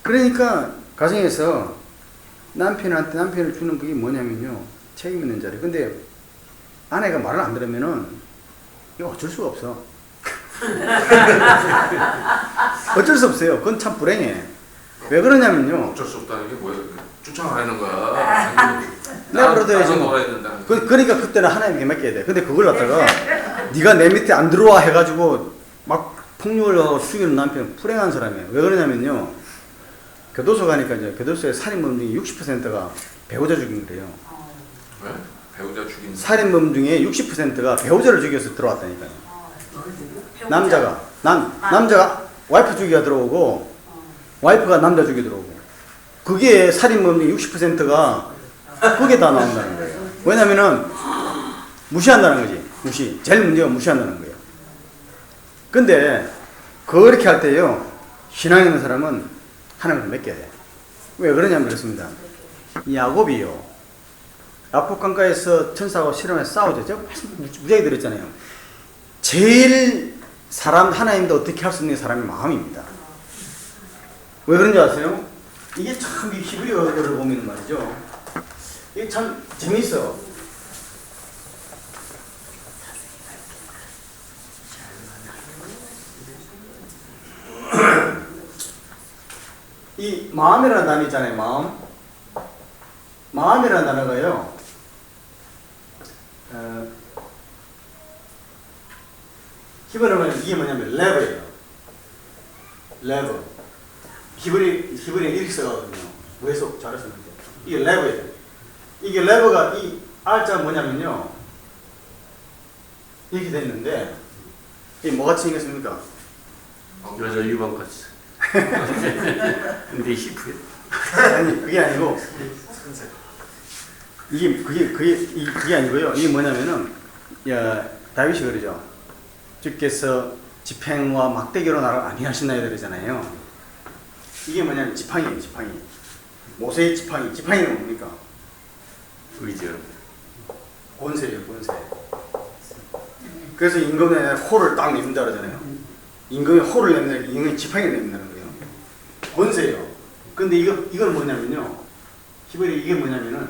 그러니까 가정에서 남편한테 남편을 주는 그게 뭐냐면요, 책임 있는 자리. 근데 아내가 말을 안 들으면은 이거 어쩔 수가 없어. 어쩔 수 없어요. 그건 참 불행해. 왜 그러냐면요. 어쩔 수 없다는 게 뭐예요? 쫓아가는 거야. 내가 그러더니 놀아야 된다는 거. 그러니까 그때는 하나님께 맡겨야 돼. 근데 그걸 갖다가 네가 내 밑에 안 들어와 해가지고 막 폭력을 하고 죽이는 남편 불행한 사람이에요. 왜 그러냐면요. 교도소 가니까 이제 교도소의 살인범 중에 60%가 배우자 죽인 거래요. 왜? 배우자 죽인 살인범 중에 60%가 배우자를 죽여서 들어왔다니까요. 남자가 와이프 죽이가 들어오고 와이프가 남자 죽이 들어오고, 그게 살인범 중에 60%가 그게 다 나온다는 거예요. 왜냐면은 무시한다는 거지. 제일 문제가 무시한다는 거예요. 근데 그렇게 할 때요, 신앙 있는 사람은 하나님을 맡겨야 돼. 왜 그러냐면 그렇습니다. 야곱이요, 야복강가에서 천사하고 실험해서 싸우죠. 제가 무지하게 들었잖아요. 제일 하나님도 어떻게 할 수 있는 사람의 마음입니다. 왜 그런지 아세요? 이게 참 히브리어를 보면 말이죠, 이게 참 재미있어. 이 마음이라는 단어 있잖아요. 마음이라는 단어가요, 히브리어는 이게 뭐냐면 레브예요. 레브. 히브리어는 이렇게 써가거든요. 왜속 잘하셨는데. 이게 레브예요. 이게 레브가, 이 R자가 뭐냐면요, 이렇게 됐는데, 이게 뭐같이 생겼습니까? 여자 유방같이. 근데 히프에. 아니, 그게 아니고, 그게 아니고요. 이게 뭐냐면은, 다윗이 그러죠. 주께서 지팽과 막대기로 나를 안위하시나요? 그러잖아요. 이게 뭐냐면 지팡이에요. 지팡이. 모세의 지팡이. 지팡이는 뭡니까? 의죠. 권세예요. 권세. 그래서 임금에 호를 딱 내민다 그러잖아요. 임금에 호를 내민다, 임금이 지팡이를 내민다는 거예요. 권세예요. 근데 이건 뭐냐면요, 히브리 이게 뭐냐면은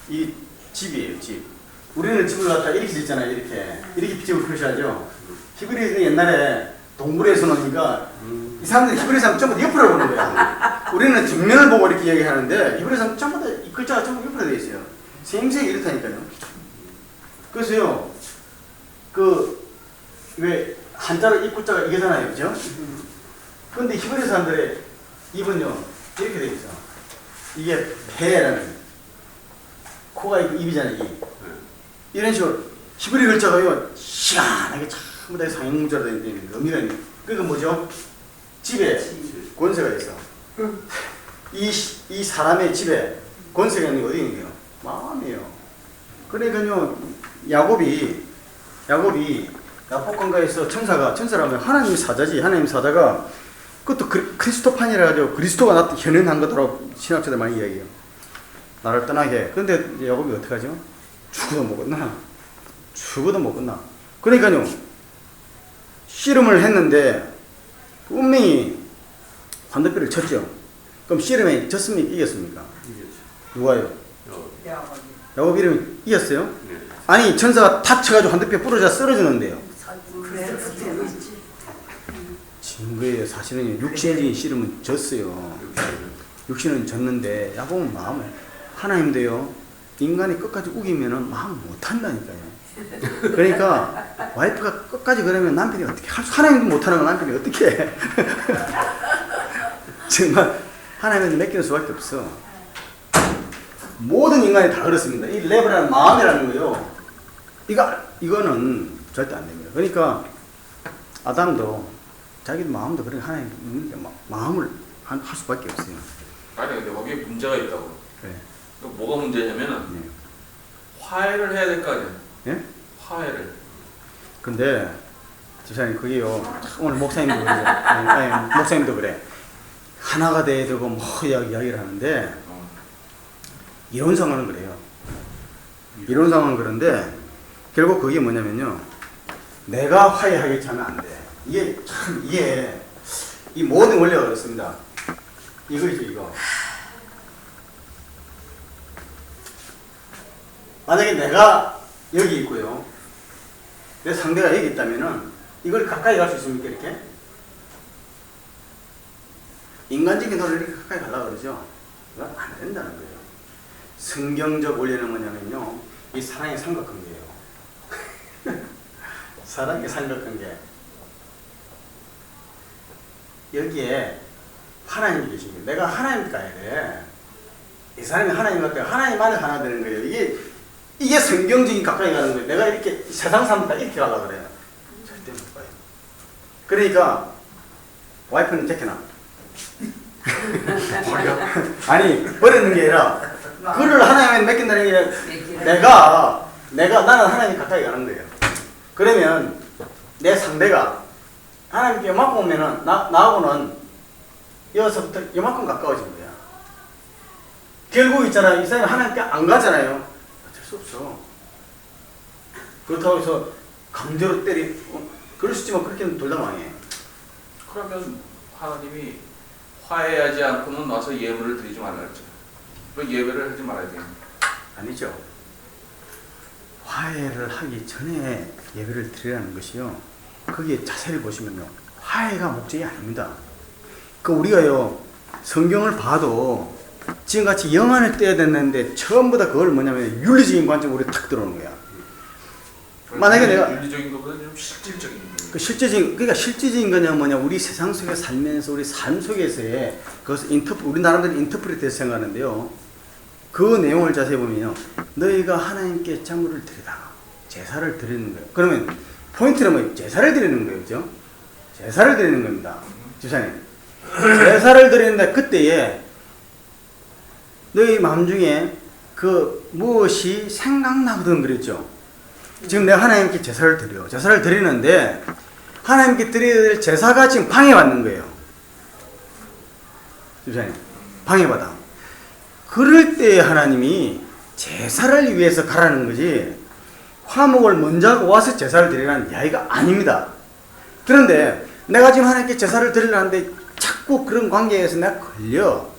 이 집이에요. 집. 우리는 집을 갖다 이렇게 짓잖아요. 이렇게 집을 표시하죠. 히브리는 옛날에 동굴에서 노니까 이 사람들이 히브리 사람 전부 다 옆으로 보는 거야. 우리는 정면을 보고 이렇게 얘기하는데 히브리 사람 전부 다 이 글자가 전부 옆으로 되어 있어요. 생색이 이렇다니까요. 그래서요, 왜 한자로 입구자가 이게잖아요. 그죠? 근데 히브리 사람들의 입은요, 이렇게 되어 있어. 이게 배라는, 코가 있고 입이잖아요. 입. 이런 식으로 히브리 글자가요, 시원하게 전부 다 상형문자로 되어 있는 의미가 있는. 그러니까 뭐죠? 집에 권세가 있어. 이 사람의 집에 권세가 있는 게 어디 있는 거예요? 마음이에요. 그러니까요, 야곱이 야복강가에서 천사라면 하나님의 사자지. 하나님 사자가 그것도 크리스토판이라 하죠. 그리스도가 현현한 거더라고 신학자들 많이 이야기해요. 나를 떠나게. 근데 야곱이 어떡하죠? 죽어도 못 끝나. 그러니까요, 씨름을 했는데 운명이 반대뼈를 쳤죠. 그럼 씨름에 졌습니까? 이겼습니까? 누가요? 야곱 이름이 이겼어요? 네. 아니, 천사가 탁 쳐가지고 반대뼈 부러져 쓰러지는데요. 진 거예요. 사실은 육신적인 씨름은 졌어요. 육신은 졌는데 야곱은 마음을, 하나님도요, 인간이 끝까지 우기면은 마음 못한다니까요. 그러니까 와이프가 끝까지 그러면 남편이 어떻게 하나님도 못하는 거 남편이 어떻게 해? 정말 하나님한테 맡기는 수밖에 없어. 모든 인간이 다 그렇습니다. 이 레버라는 마음이라는 거요. 이거는 절대 안 됩니다. 그러니까 아담도 자기 마음도 그렇게 하나님 마음을 할 수밖에 없어요. 아니 근데 거기에 문제가 있다고. 그래. 또 뭐가 문제냐면은 네. 화해를 해야 될 거 아니야. 예? 화해를. 근데 집사님 그게요. 오늘 목사님도 그래. 아니, 목사님도 그래. 하나가 돼야 되고 뭐 이야기를 하는데 이론상은 그래요. 이론상은 그런데 결국 그게 뭐냐면요. 내가 화해하겠지 하면 안 돼. 이게 이 모든 원리가 그렇습니다. 이거죠, 이거. 만약에 내가 여기 있고요. 내 상대가 여기 있다면은 이걸 가까이 갈 수 있습니까, 이렇게? 인간적인 논리를 이렇게 가까이 가려고 그러죠. 그건 안 된다는 거예요. 성경적 원리는 뭐냐면요. 이 사랑의 삼각관계예요. 사랑의 삼각관계. 여기에 하나님이 계신 거예요. 내가 하나님 가야 돼. 이 사람이 하나님 가까이, 하나님만이 하나 되는 거예요. 이게 성경적인 가까이 가는 거예요. 내가 이렇게 세상 사람 다 이렇게 가려고 그래요. 절대 못 가요. 그러니까 와이프는 제껴놔. 버려. 아니 버리는 게 아니라 그를 하나님에 맡긴다는 게 나는 하나님 가까이 가는 거예요. 그러면 내 상대가 하나님께 요만큼 오면은 나하고는 여기서부터 요만큼 가까워진 거야. 결국 있잖아 이 사람이 하나님께 안 가잖아요. 어쩔 수 없어. 그렇다고 해서 강제로 그럴 수 있지만 그렇게는 둘 다 망해. 그러면 하나님이 화해하지 않고는 와서 예물을 드리지 말라 그랬죠. 그 예배를 하지 말아야 돼요. 아니죠. 화해를 하기 전에 예배를 드리라는 것이요. 거기에 자세히 보시면요. 화해가 목적이 아닙니다. 그 우리가요. 성경을 봐도 지금같이 영안을 떼야 됐는데 처음부 다 그걸 뭐냐면 윤리적인 관점으로 탁 들어오는 거야. 만약에 내가 윤리적인 것보다 좀 실질적인 그러니까 실질적인 거냐 뭐냐 우리 세상 속에 살면서 우리 삶 속에서의 그것을 우리 나름대로 인터프리트해서 생각하는데요. 그 내용을 자세히 보면요. 너희가 하나님께 제물을 드리다가 제사를 드리는 거예요. 그러면 포인트는 뭐예요? 제사를 드리는 거예요. 그죠? 제사를 드리는 겁니다. 집사님. 제사를 드리는데 그때에 너희 마음 중에 그 무엇이 생각나거든 그랬죠. 지금 내가 하나님께 제사를 드려. 제사를 드리는데 하나님께 드려야 될 제사가 지금 방해받는 거예요. 집사님. 방해받아. 그럴 때 하나님이 제사를 위해서 가라는 거지 화목을 먼저 하고 와서 제사를 드리라는 이야기가 아닙니다. 그런데 내가 지금 하나님께 제사를 드리려는데 자꾸 그런 관계에서 내가 걸려.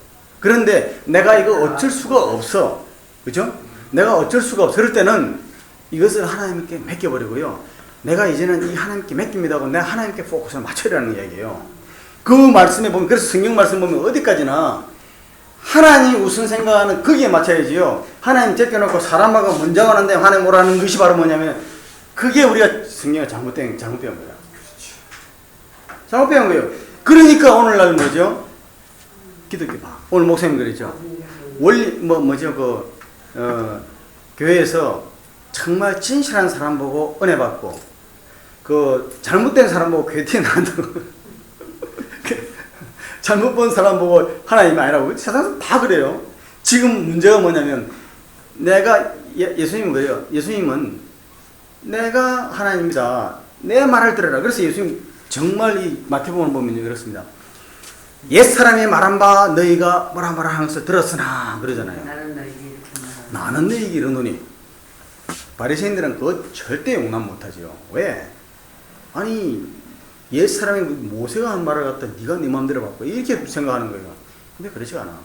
그런데 내가 이거 어쩔 수가 없어. 그죠? 내가 어쩔 수가 없어. 그럴 때는 이것을 하나님께 맡겨버리고요. 내가 이제는 이 하나님께 맡깁니다 하고 내가 하나님께 포커스를 맞춰라는 이야기예요. 그 말씀에 보면, 그래서 성경 말씀 보면 어디까지나 하나님 우선 생각하는 거기에 맞춰야지요. 하나님 제껴놓고 사람하고 먼저 가는데 하나님 오라는 것이 바로 뭐냐면 그게 우리가 성경을 잘못 배운 거야. 잘못 배운 거예요. 그러니까 오늘날 뭐죠? 기독교 봐. 오늘 목사님 그랬죠. 원리 교회에서 정말 진실한 사람 보고 은혜 받고 그 잘못된 사람 보고 교회 나간다고. 잘못 본 사람 보고 하나님이 아니라고. 세상에서 다 그래요. 지금 문제가 뭐냐면 내가 예수님은 그래요. 예수님은 내가 하나님이다. 내 말을 들어라. 그래서 예수님 정말 이 마태복음을 보면 그렇습니다. 옛사람이 말한 바 너희가 뭐라 하면서 들었으나 그러잖아요. 나는 너희에게 이르노니. 바리새인들은 그거 절대 용납 못하죠. 왜? 아니 옛사람이 모세가 한 말을 갖다 네가 네 마음대로 바꿔 이렇게 생각하는 거예요. 근데 그렇지 않아.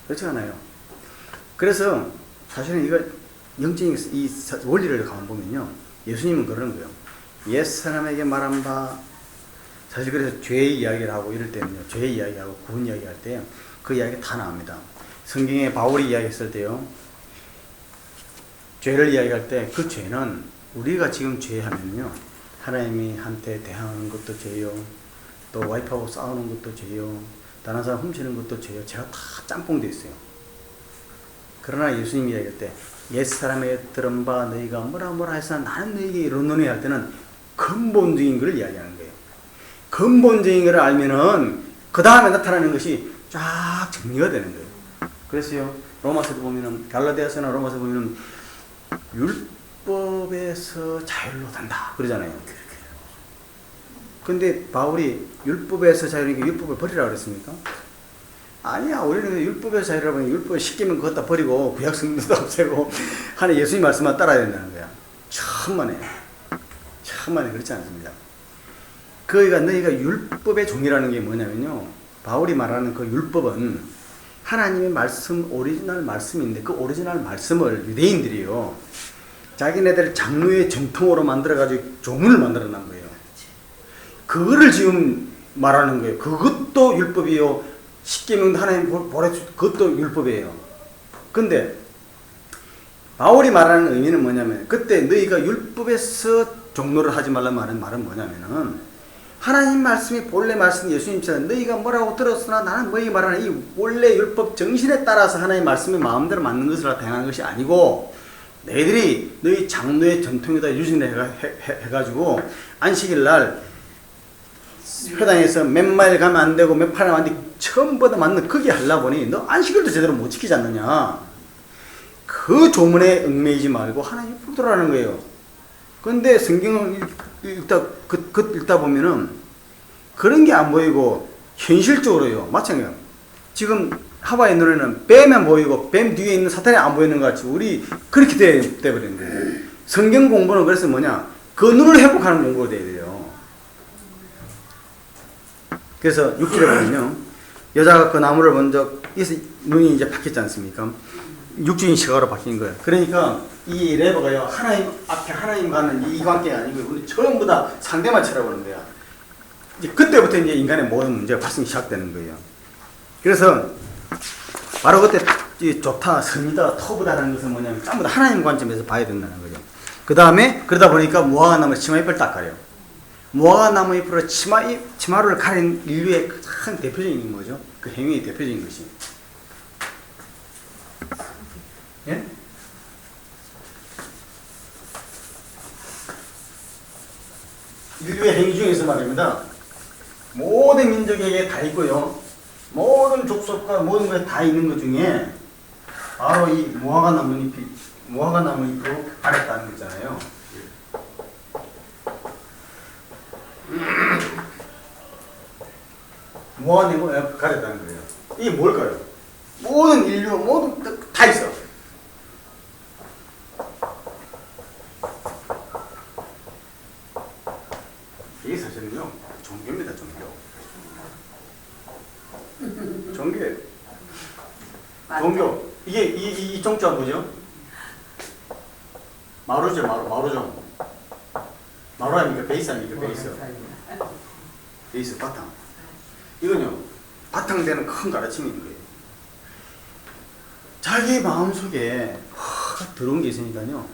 그렇지 않아요. 그래서 사실은 이거 영적인 이 원리를 가만 보면요. 예수님은 그러는 거예요. 옛사람에게 말한 바 사실 그래서 죄의 이야기를 하고 이럴 때는요. 죄의 이야기하고 구원 이야기할 때 그 이야기 다 나옵니다. 성경에 바울이 이야기했을 때요. 죄를 이야기할 때 그 죄는 우리가 지금 죄하면요, 하나님이 한테 대항하는 것도 죄요, 또 와이프하고 싸우는 것도 죄요, 다른 사람 훔치는 것도 죄요. 제가 다 짬뽕돼 있어요. 그러나 예수님이 이야기할 때 옛사람에게 들은 바 너희가 뭐라 해서 나는 너희에게 이르노니 할 때는 근본적인 것을 이야기하는 거예요. 근본적인 것을 알면은 그 다음에 나타나는 것이 쫙 정리가 되는 거예요. 그래서요, 로마서도 보면은, 갈라디아서나 로마서 보면은 율법에서 자유로 산다 그러잖아요. 근데 바울이 율법에서 자유로니까 율법을 버리라고 그랬습니까? 아니야. 우리는 율법에서 자유라고 하면 율법을 시키면 그것 다 버리고 구약 성경도 없애고 하는 예수님 말씀만 따라야 된다는 거야. 천만에 그렇지 않습니다. 그러니까 너희가 율법의 종이라는 게 뭐냐면요, 바울이 말하는 그 율법은 하나님의 말씀, 오리지널 말씀인데 그 오리지널 말씀을 유대인들이요, 자기네들 장로의 정통으로 만들어가지고 조문을 만들어 놓은 거예요. 그거를 지금 말하는 거예요. 그것도 율법이요, 십계명도 하나님 보내주, 그것도 율법이에요. 근데 바울이 말하는 의미는 뭐냐면, 그때 너희가 율법에서 종로를 하지 말라는 말은 뭐냐면은, 하나님 말씀이 본래 말씀, 예수님처럼 너희가 뭐라고 들었으나 나는 너희 말하는 이 원래 율법 정신에 따라서 하나님 말씀이 마음대로 맞는 것을 대하는 것이 아니고, 너희들이 너희 장로의 전통에다 유진해가지고 안식일 날 회당에서 몇 마일 가면 안 되고 몇 팔 가면 안 되고 처음부터 맞는 거기 하려 보니 너 안식일도 제대로 못 지키지 않느냐. 그 조문에 얽매이지 말고 하나님 풀도라는 거예요. 근데 성경을 읽다 보면은 그런 게 안 보이고 현실적으로요, 마찬가지예요. 지금 하와이 노래는 뱀만 보이고 뱀 뒤에 있는 사탄이 안 보이는 것 같이 우리 그렇게 돼버리는 거예요. 성경 공부는 그래서 뭐냐, 그 눈을 회복하는 공부가 돼야 돼요. 그래서 6절에 보면요, 여자가 그 나무를 먼저, 눈이 이제 바뀌었지 않습니까? 육적인 시각으로 바뀐 거예요. 그러니까 이 레버가요, 하나님 앞에 하나님과는 이 관계가 아니고 우리 전부 다 상대만 쳐다보는 거야. 이제 그때부터 이제 인간의 모든 문제가 발생이 시작되는 거예요. 그래서 바로 그때 좋다, 선이다, 터부다라는 것은 뭐냐면 전부 다 하나님 관점에서 봐야 된다는 거죠. 그 다음에 그러다 보니까 무화과 나무 치마잎을 딱 가려요. 무화과 나무 잎으로 치마를 가린 인류의 가장 대표적인 뭐죠? 그 행위의 대표적인 것이. 예? 인류의 행위 중에서 말입니다. 모든 민족에게 다 있고요, 모든 족속과 모든 것에 다 있는 것 중에 바로 이 무화과 나무잎으로 가렸다는 거잖아요. 무화과 나무잎으로 가렸다는 거예요. 이게 뭘까요? 모든 인류, 모든 다 있어. 이게 사실은요, 종교입니다, 종교예요. 종교. 이게 이 종자가 뭐죠? 마루죠, 마루죠. 마루 아닙니까? 베이스 아닙니까? 베이스 바탕. 이건요, 바탕되는 큰 가르침인 거예요. 자기 마음속에 들어온 게 있으니까요,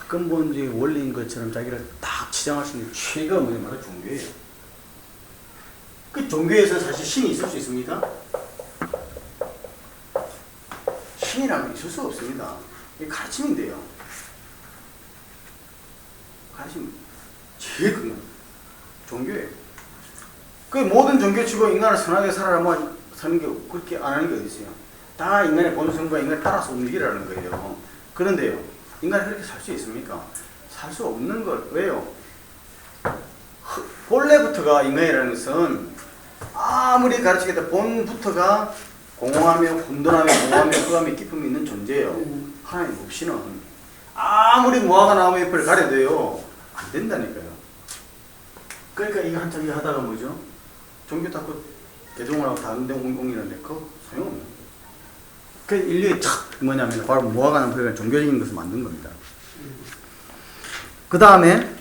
근본적인 원리인 것처럼 자기를 딱 치장할 수 있는 최고가 뭐냐면 바로 종교예요. 그 종교에서 사실 신이 있을 수 있습니까? 신이라면 있을 수 없습니다. 이게 가르침인데요. 가르침 제일 큰 건 종교예요. 그 모든 종교치고 인간을 선하게 살아라면 사는 게 그렇게 안 하는 게 어디 있어요? 다 인간의 본성과 인간을 따라서 움직이라는 거예요. 그런데요, 인간이 그렇게 살 수 있습니까? 살 수 없는 걸. 왜요? 본래부터가 인간이라는 것은 아무리 가르치겠다 본부터가 공허하며 혼돈하며 공허하며 흑암의 기품이 있는 존재예요. 하나님 없이는 아무리 무화과 나무 잎을 가려도요, 안 된다니까요. 그러니까 이거 한참 이거 하다가 뭐죠? 종교 닫고 개종을 하고 다른 데 공공이라는데 그거 소용없는 거예요. 그 인류의 첫 뭐냐면 바로 무화과 나무가 종교적인 것을 만든 겁니다. 그 다음에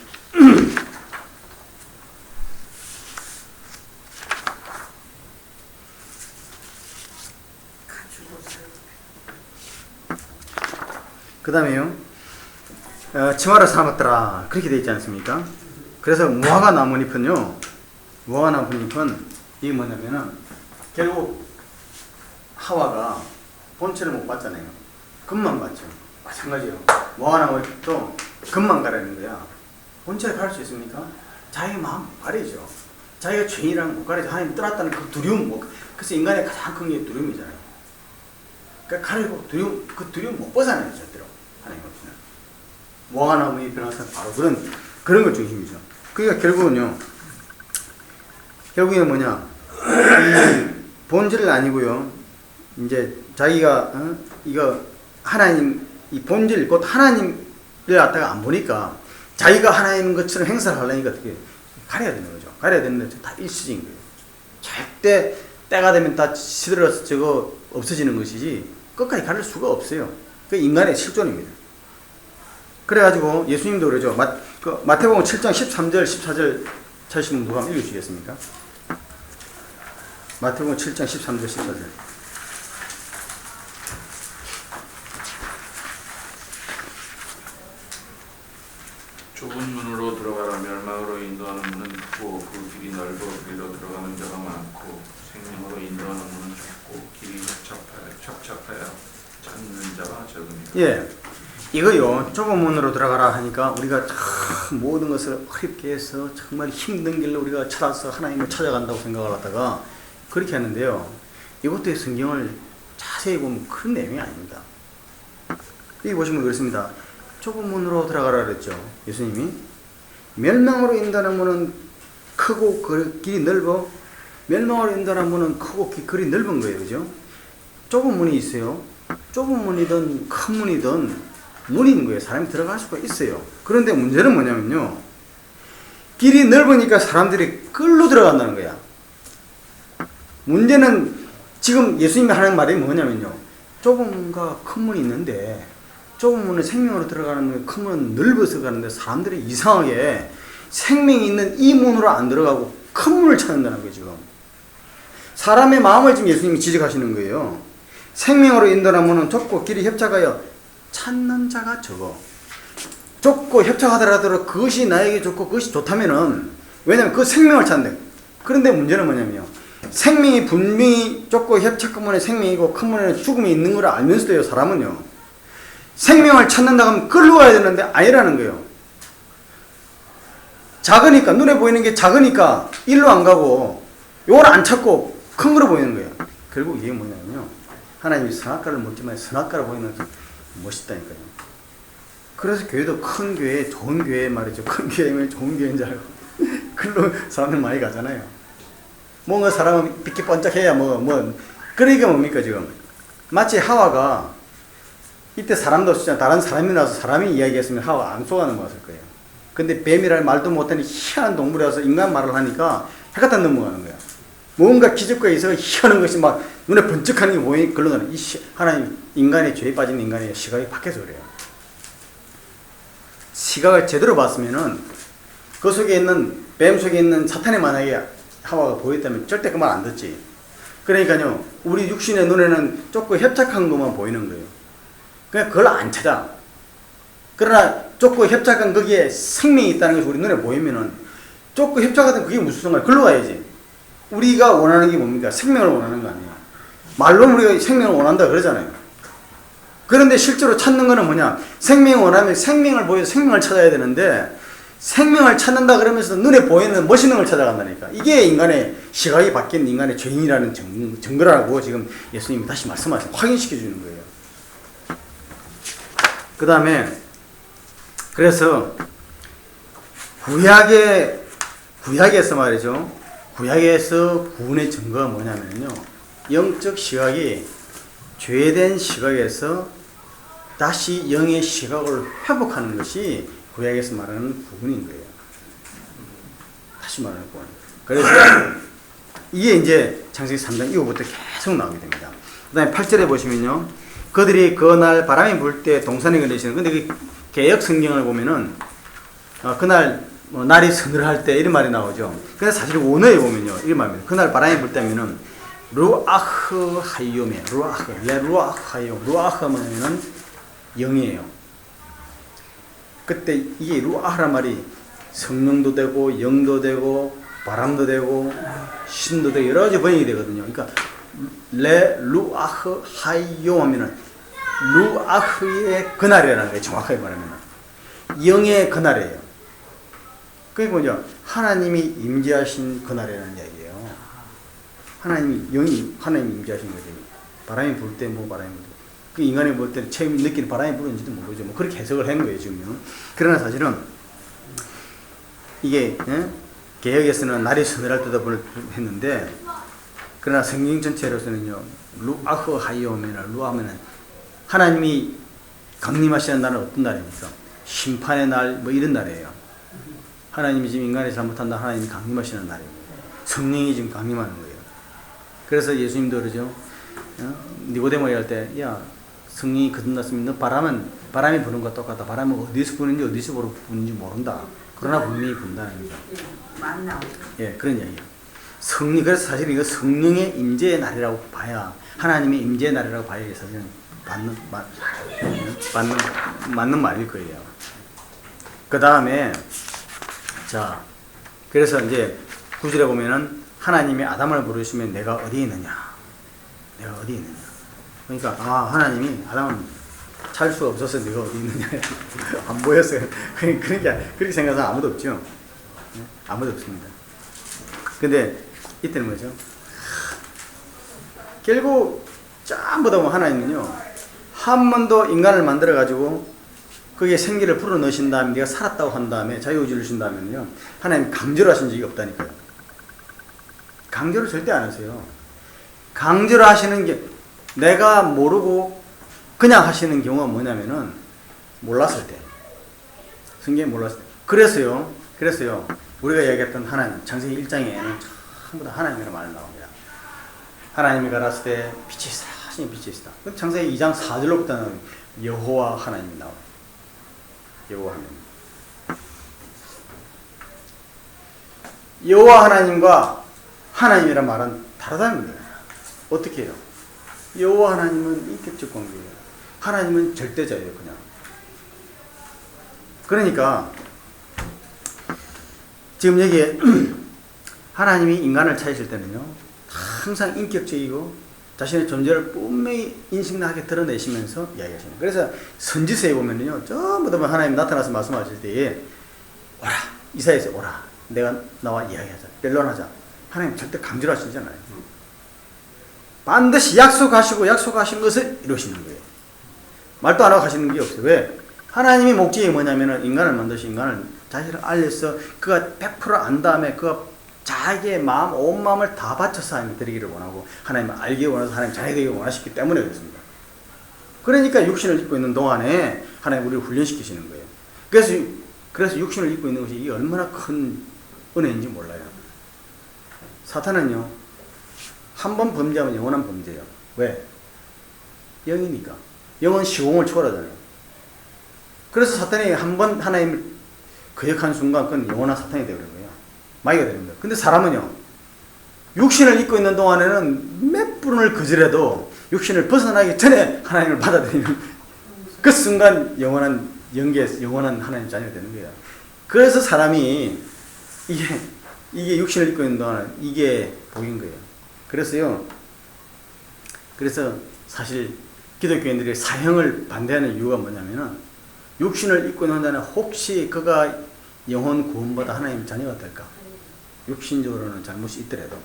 그 다음에요. 치마를 삼았더라. 그렇게 되어 있지 않습니까? 그래서 무화과 나뭇잎은요. 무화과 나뭇잎은 이게 뭐냐면은 결국 하와가 본체를 못 봤잖아요. 겉만 봤죠. 마찬가지예요. 무화과 나뭇잎도 겉만 가라는 거야. 본체를 가릴 수 있습니까? 자기 마음 가리죠. 자기가 죄인이라는 못 가리죠. 하나님 떠났다는 그 두려움. 그래서 인간의 가장 큰 게 두려움이잖아요. 그러니까 가리고 두려움, 그 두려움 못 벗어나요. 절대로. 하나님 없이는. 무화과 나뭇잎이 변화해서 바로 그런 것 중심이죠. 그러니까 결국에는 뭐냐. 이 본질은 아니고요. 이제 자기가, 이거 하나님, 이 본질, 곧 하나님을 갖다가 안 보니까 자기가 하나님 것처럼 행사를 하려니까 어떻게 가려야 되는 거죠. 가려야 되는데 다 일시적인 거예요. 절대 때가 되면 다 시들어서 저거 없어지는 것이지 끝까지 가릴 수가 없어요. 그 인간의 실존입니다. 그래가지고 예수님도 그러죠. 마태복음 7장 13절 14절 찾으시는 분 누가 한번 읽어주시겠습니까? 마태복음 7장 13절 14절. 좁은 문으로 들어가라. 멸망으로 인도하는 문은 크고 그 길이 넓어 그리로 들어가는 자가 많고 생명으로 인도하는 문은 좁고 길이 협착하여 찾는 자가 적으니라. 예, 이거요. 좁은 문으로 들어가라 하니까 우리가 참 모든 것을 어렵게 해서 정말 힘든 길로 우리가 찾아서 하나님을 찾아간다고 생각을 하다가 그렇게 하는데요. 이것도 성경을 자세히 보면 그런 내용이 아닙니다. 여기 보시면 그렇습니다. 좁은 문으로 들어가라 그랬죠. 예수님이. 멸망으로 인도하는 문은 크고 길이 넓어. 멸망으로 인도하는 문은 크고 길이 넓은 거예요. 그죠? 좁은 문이 있어요. 좁은 문이든 큰 문이든 문이 있는 거예요. 사람이 들어갈 수가 있어요. 그런데 문제는 뭐냐면요. 길이 넓으니까 사람들이 끌로 들어간다는 거야. 문제는 지금 예수님이 하는 말이 뭐냐면요. 좁은 문과 큰 문이 있는데 좁은 문은 생명으로 들어가는 문, 큰 문은 넓어서 가는데 사람들이 이상하게 생명이 있는 이 문으로 안 들어가고 큰 문을 찾는다는 거예요. 지금 사람의 마음을 지금 예수님이 지적하시는 거예요. 생명으로 인도하는 문은 좁고 길이 협착하여 찾는 자가 적어. 좁고 협착하더라도 그것이 나에게 좋고 그것이 좋다면은, 왜냐면 그 생명을 찾는다. 그런데 문제는 뭐냐면요. 생명이 분명히 좁고 협착한 문에 생명이고 큰 문에는 죽음이 있는 걸 알면서도요. 사람은요. 생명을 찾는다 하면 끌로 가야 되는데 아니라는 거예요. 작으니까, 눈에 보이는 게 작으니까 일로 안 가고 요걸 안 찾고 큰 거로 보이는 거예요. 결국 이게 뭐냐면요. 하나님이 선악과를 먹지만 선악과를 보이는 게 멋있다니까요. 그래서 교회도 큰 교회, 좋은 교회 말이죠. 큰 교회면 좋은 교회인 줄 알고 글로 사람들 많이 가잖아요. 뭔가 사람은 빛이 번쩍해야 그러니까 뭡니까 지금. 마치 하와가 이때 사람도 없었잖아요. 다른 사람이 나와서 사람이 이야기했으면 하와 안 속아는 거였을 거예요. 근데 뱀이랄 말도 못하는 희한한 동물이라서 인간 말을 하니까 해가 넘어가는 거야. 뭔가 기적과 있어 희한한 것이 막 눈에 번쩍하는 게 보이니 글로가는 이 하나님 인간의 죄에 빠진 인간의 시각이 바뀌어서 그래요. 시각을 제대로 봤으면은 그 속에 있는 뱀 속에 있는 사탄의 만약에 하와가 보였다면 절대 그 말 안 듣지. 그러니까요. 우리 육신의 눈에는 좁고 협착한 것만 보이는 거예요. 그냥 그걸 안 찾아. 그러나 좁고 협착한 거기에 생명이 있다는 것이 우리 눈에 보이면은 좁고 협착하던 그게 무슨 상관이야. 글로 가야지. 우리가 원하는 게 뭡니까? 생명을 원하는 거 아니에요. 말로는 우리가 생명을 원한다 그러잖아요. 그런데 실제로 찾는 거는 뭐냐? 생명을 원하면 생명을 보여서 생명을 찾아야 되는데 생명을 찾는다 그러면서 눈에 보이는 멋있는 걸 찾아간다니까. 이게 인간의 시각이 바뀐 인간의 죄인이라는 증거라고 지금 예수님이 다시 확인시켜 주는 거예요. 그 다음에 그래서 구약에서 말이죠. 구약에서 구원의 증거가 뭐냐면요. 영적 시각이 죄된 시각에서 다시 영의 시각을 회복하는 것이 구약에서 말하는 구원인 거예요. 다시 말하는 구원. 그래서 이게 이제 창세기 3장 이후부터 계속 나오게 됩니다. 그 다음에 8절에 보시면요. 그들이 그날 바람이 불 때 동산에 걸리시는, 근데 그 개역 성경을 보면은 그날 날이 서늘할 때 이런 말이 나오죠. 근데 사실 원어에 보면요. 이런 말입니다. 그날 바람이 불 때면은 루아흐 하이옴에 루아흐 하이옴 루아흐 하면은 영이에요. 그때 이게 루아흐란 말이 성령도 되고 영도 되고 바람도 되고 신도 되고 여러 가지 번역이 되거든요. 그러니까 레 루아흐 하이요 하면은 루아흐의 그날이라는 거예요. 정확하게 말하면 영의 그날이에요. 그게 뭐냐? 하나님이 임재하신 그날이라는 이야기예요. 하나님이 임재하신 거죠. 바람이 불 때 뭐 바람이 불 때. 그 인간이 볼 때 처음 느끼는 바람이 부는지도 모르죠. 뭐 그렇게 해석을 한 거예요, 지금요. 그러나 사실은 이게 개혁에서는 날이 서늘할 때다 했는데, 그러나 성경 전체로서는요, 루아흐 하이오메나 루아면은 하나님이 강림하시는 날은 어떤 날입니까? 심판의 날, 뭐 이런 날이에요. 하나님이 지금 인간이 잘못한다, 하나님이 강림하시는 날입니다. 성령이 지금 강림하는 거예요. 그래서 예수님도 그러죠. 니고데모에 할 때, 야, 성령이 거듭났으면 너 바람이 부는 것과 똑같다. 바람은 어디서 부는지 어디서 부는지 모른다. 그러나 분명히 분다는 거죠. 맞나? 예, 그런 이야기예요. 그래서 사실 이거 성령의 임재의 날이라고 봐야, 하나님의 임재의 날이라고 봐야 사실은 맞는 말일 거예요. 그 다음에, 자, 그래서 이제 9절에 보면은 하나님이 아담을 부르시면 내가 어디 있느냐? 내가 어디 있느냐? 그러니까, 하나님이 아담은 찾을 수가 없어서 내가 어디 있느냐? 안 보였어요. 그러니까, 그렇게 생각하는 아무도 없죠. 아무도 없습니다. 근데, 이때는 뭐죠? 결국, 전부 다 하나님은요, 한 번도 인간을 만들어가지고, 그게 생기를 불어넣으신 다음에, 네가 살았다고 한 다음에, 자유의지를 주신 다음에는요, 하나님 강제로 하신 적이 없다니까요. 강제로 절대 안 하세요. 강제로 하시는 게, 내가 모르고 그냥 하시는 경우가 뭐냐면은, 몰랐을 때. 성경에 몰랐을 때. 그래서요, 우리가 얘기했던 하나님, 창세기 1장에는 전부 다 하나님이라는 말이 나옵니다. 하나님이 가라았을 때, 빛이 있으라, 하시니 빛이 있으라. 창세기 2장 4절로부터는 여호와 하나님이 나와요. 여호와 하나님. 여호와 하나님과 하나님이란 말은 다르다는 거예요. 어떻게 해요? 여호와 하나님은 인격적 관계예요. 하나님은 절대자예요, 그냥. 그러니까 지금 여기에 하나님이 인간을 찾으실 때는요, 항상 인격적이고 자신의 존재를 분명히 인식나게 드러내시면서 이야기하시는 거예요. 그래서 선지서에 보면요, 전부 다 하나님 나타나서 말씀하실 때에, 오라, 이사야에서 오라, 내가 나와 이야기하자, 변론하자. 하나님 절대 강제로 하시잖아요. 반드시 약속하신 것을 이루시는 거예요. 말도 안 하고 하시는 게 없어요. 왜? 하나님의 목적이 뭐냐면은 인간을 만드신 인간을 자신을 알려서 그가 100% 안 다음에 그가 자기의 마음, 온 마음을 다 바쳐서 하나님 드리기를 원하고 하나님을 알기 원해서 하나님 자녀되기 원하시기 때문에 그렇습니다. 그러니까 육신을 입고 있는 동안에 하나님 우리를 훈련시키시는 거예요. 그래서 육신을 입고 있는 것이 얼마나 큰 은혜인지 몰라요. 사탄은요, 한 번 범죄하면 영원한 범죄예요. 왜? 영이니까. 영은 시공을 초월하잖아요. 그래서 사탄이 한 번 하나님을 거역한 순간 그건 영원한 사탄이 되어버린 거예요. 마귀가 되는 거예요. 근데 사람은요, 육신을 입고 있는 동안에는 몇 분을 거절해도 육신을 벗어나기 전에 하나님을 받아들이는 그 순간 영원한 하나님 자녀가 되는 거예요. 그래서 사람이 이게 육신을 입고 있는 동안은 이게 복인 거예요. 그래서 사실 기독교인들이 사형을 반대하는 이유가 뭐냐면은 육신을 입고 있는 동안에 혹시 그가 영혼 구원받아 하나님 자녀가 될까? 육신적으로는 잘못이 있더라도.